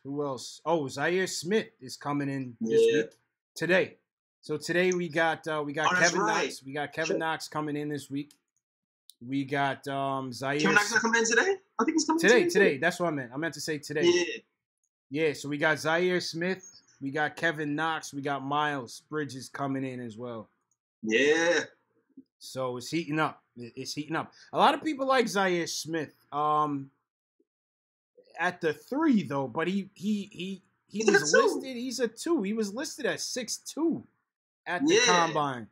Oh, Zaire Smith is coming in this week today. So today we got Kevin Knox. We got Kevin Knox coming in this week. We got Zaire. Kevin Knox not coming in today? I think he's coming today. That's what I meant. I meant to say today. Yeah. So we got Zaire Smith. We got Kevin Knox. We got Miles Bridges coming in as well. Yeah. So it's heating up. It's heating up. A lot of people like Zaire Smith. At the 3 though, but he was listed. He's a 2. He was listed at 6'2" at the combine.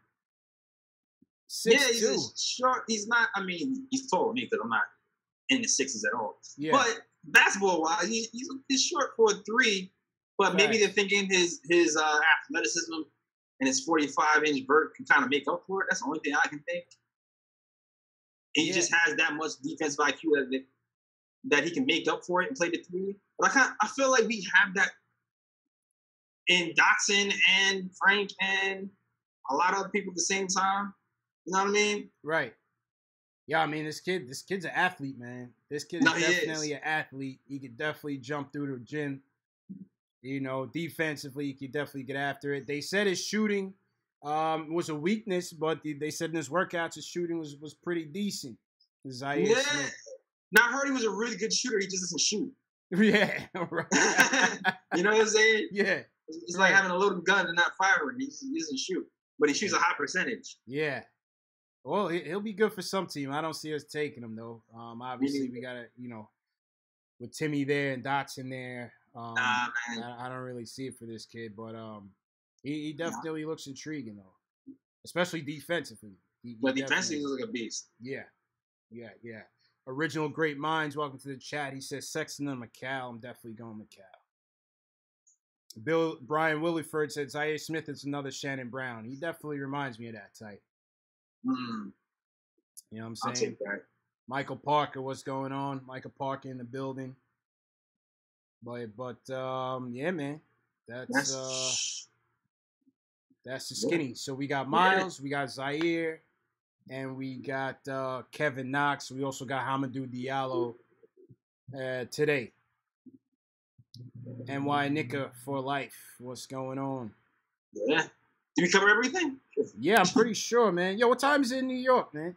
6'2". Yeah, he's short. He's not. I mean, he's taller than me because I'm not in the 6s at all. Yeah. But basketball wise, he's short for a 3. But maybe they're thinking his athleticism and his 45-inch vert can kind of make up for it. That's the only thing I can think. He just has that much defensive IQ that he can make up for it and play the 3. But I feel like we have that in Dotson and Frank and a lot of other people at the same time. You know what I mean? Right. Yeah, I mean, this kid's an athlete, man. This kid is definitely an athlete. He could definitely jump through the gym. You know, defensively, he could definitely get after it. They said his shooting was a weakness, but they said in his workouts, his shooting was pretty decent. Zaire Smith. Now, I heard he was a really good shooter. He just doesn't shoot. Yeah, right. You know what I'm saying? Yeah. It's like having a loaded gun and not firing. He doesn't shoot. But he shoots a high percentage. Yeah. Well, he'll be good for some team. I don't see us taking him, though. Obviously, we got to, with Timmy there and Dotson there, man. I don't really see it for this kid. But he definitely looks intriguing, though, especially defensively. But defensively, he looks like a beast. Yeah. Original Great Minds, welcome to the chat. He says Sexton and McCall. I'm definitely going McCall. Brian Williford said Zaire Smith is another Shannon Brown. He definitely reminds me of that type. Mm. You know what I'm saying? I'll take that. Michael Parker, what's going on? Michael Parker in the building. But yeah, man. That's the skinny. So we got Miles, we got Zaire, and we got Kevin Knox. We also got Hamidou Diallo today. NY Nika for life. What's going on? Yeah. Did we cover everything? Yeah, I'm pretty sure, man. Yo, what time is it in New York, man?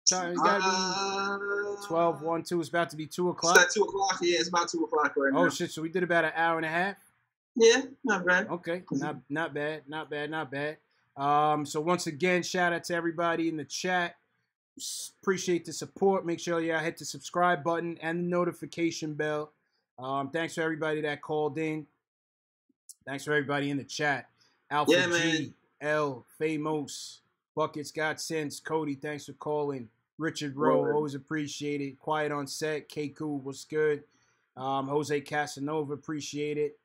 It's gotta be 12, 1, 2. It's about to be 2 o'clock. It's at 2 o'clock. Yeah, it's about 2 o'clock right now. Oh shit! So we did about an hour and a half. Yeah, not bad. Okay, not bad. So once again, shout out to everybody in the chat. Appreciate the support. Make sure y'all hit the subscribe button and the notification bell. Thanks for everybody that called in. Thanks for everybody in the chat. Alpha G, L, Famous, Buckets Got Sense, Kody, thanks for calling. Richard Rowe, always appreciate it. Quiet on Set, K-Cool, what's good? Jose Casanova, appreciate it.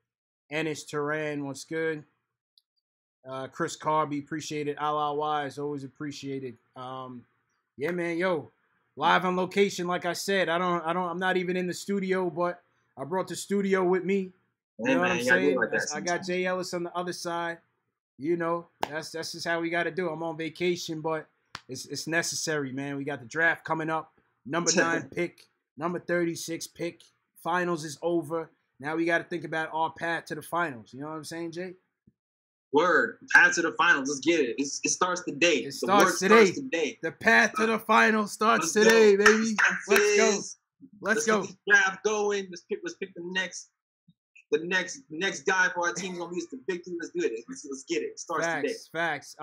Ennis Turan, what's good? Chris Carby, appreciate it. Ala Wise, always appreciated. Yeah, man, yo, live on location, like I said. I'm not even in the studio, but I brought the studio with me. You know what I'm saying? I got Jay Ellis on the other side. You know, that's just how we got to do. I'm on vacation, but it's necessary, man. We got the draft coming up. Number 9 pick, number 36 pick. Finals is over. Now we got to think about our path to the finals. You know what I'm saying, Jay? Word. Path to the finals. Let's get it. It starts today. It starts today. The path to the finals starts today, baby. Let's go. Let's go. Get the draft going. Let's pick the next guy for our team. Gonna be the big team. Let's do it. Let's get it. It starts today. Facts.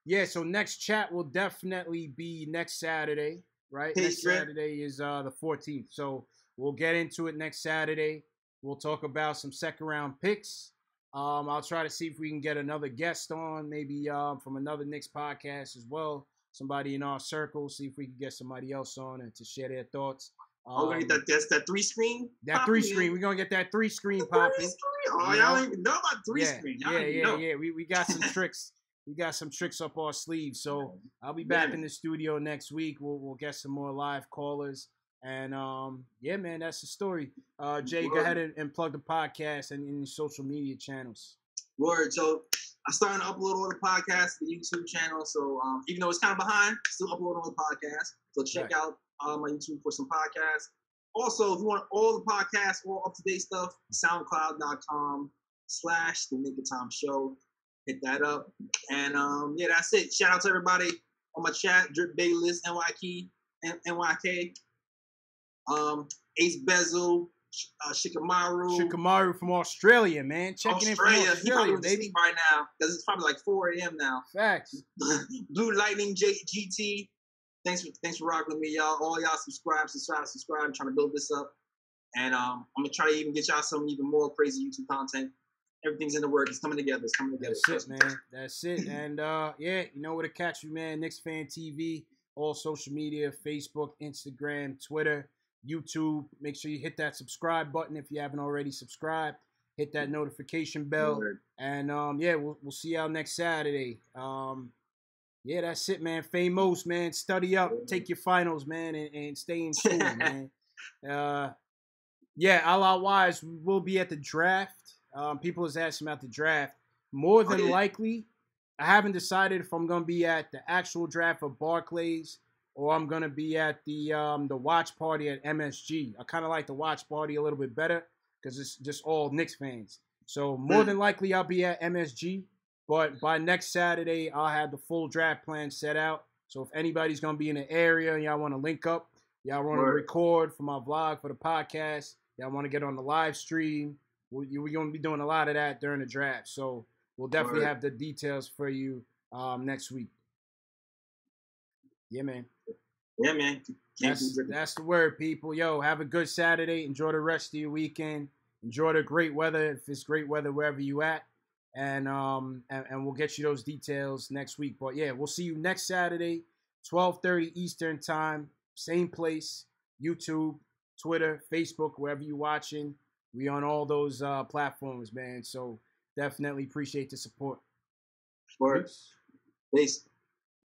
Yeah. So next chat will definitely be next Saturday, right? Next Saturday is the 14th. So we'll get into it next Saturday. We'll talk about some second round picks. I'll try to see if we can get another guest on, maybe from another Knicks podcast as well. Somebody in our circle. See if we can get somebody else on and to share their thoughts. We're gonna get that 3-screen? That 3-screen. We're gonna get that 3-screen popping. Oh, y'all don't even know about 3-screen. Yeah. We got some tricks. We got some tricks up our sleeves. So I'll be back in the studio next week. We'll get some more live callers. And yeah, man, that's the story. Jay, go ahead and plug the podcast and your social media channels. Word. So I'm starting to upload all the podcasts to the YouTube channel. So even though it's kind of behind, still upload all the podcasts. So check out my YouTube for some podcasts. Also, if you want all the podcasts, all up-to-date stuff, SoundCloud.com/The Nick of Time Show. Hit that up. And yeah, that's it. Shout out to everybody on my chat. Drip Bayless, NYK. Ace Bezel, Shikamaru from Australia, man. Checking in from Australia, he probably baby. Right now because it's probably like 4 a.m. now. Facts. Blue Lightning GT. Thanks for rocking with me, y'all. All y'all subscribe. I'm trying to build this up, and I'm gonna try to even get y'all some even more crazy YouTube content. Everything's in the work. It's coming together. That's it, man. That's it. And yeah, you know where to catch me, man. Knicks Fan TV, all social media: Facebook, Instagram, Twitter, YouTube. Make sure you hit that subscribe button if you haven't already subscribed. Hit that notification bell. And yeah, we'll see y'all next Saturday. Yeah, that's it, man. Famous, man. Study up. Take your finals, man, and stay in school, man. Yeah, a la wise, we'll be at the draft. People is asking about the draft. More than likely, I haven't decided if I'm going to be at the actual draft of Barclays or I'm going to be at the watch party at MSG. I kind of like the watch party a little bit better because it's just all Knicks fans. So more than likely, I'll be at MSG. But by next Saturday, I'll have the full draft plan set out. So if anybody's going to be in the area and y'all want to link up, y'all want to record for my vlog, for the podcast, y'all want to get on the live stream, we're going to be doing a lot of that during the draft. So we'll definitely have the details for you next week. Yeah, man. Yeah, man. That's the word, people. Yo, have a good Saturday. Enjoy the rest of your weekend. Enjoy the great weather, if it's great weather wherever you at. And we'll get you those details next week. But yeah, we'll see you next Saturday, 12:30 Eastern time, same place, YouTube, Twitter, Facebook, wherever you're watching. We on all those platforms, man. So definitely appreciate the support. Peace.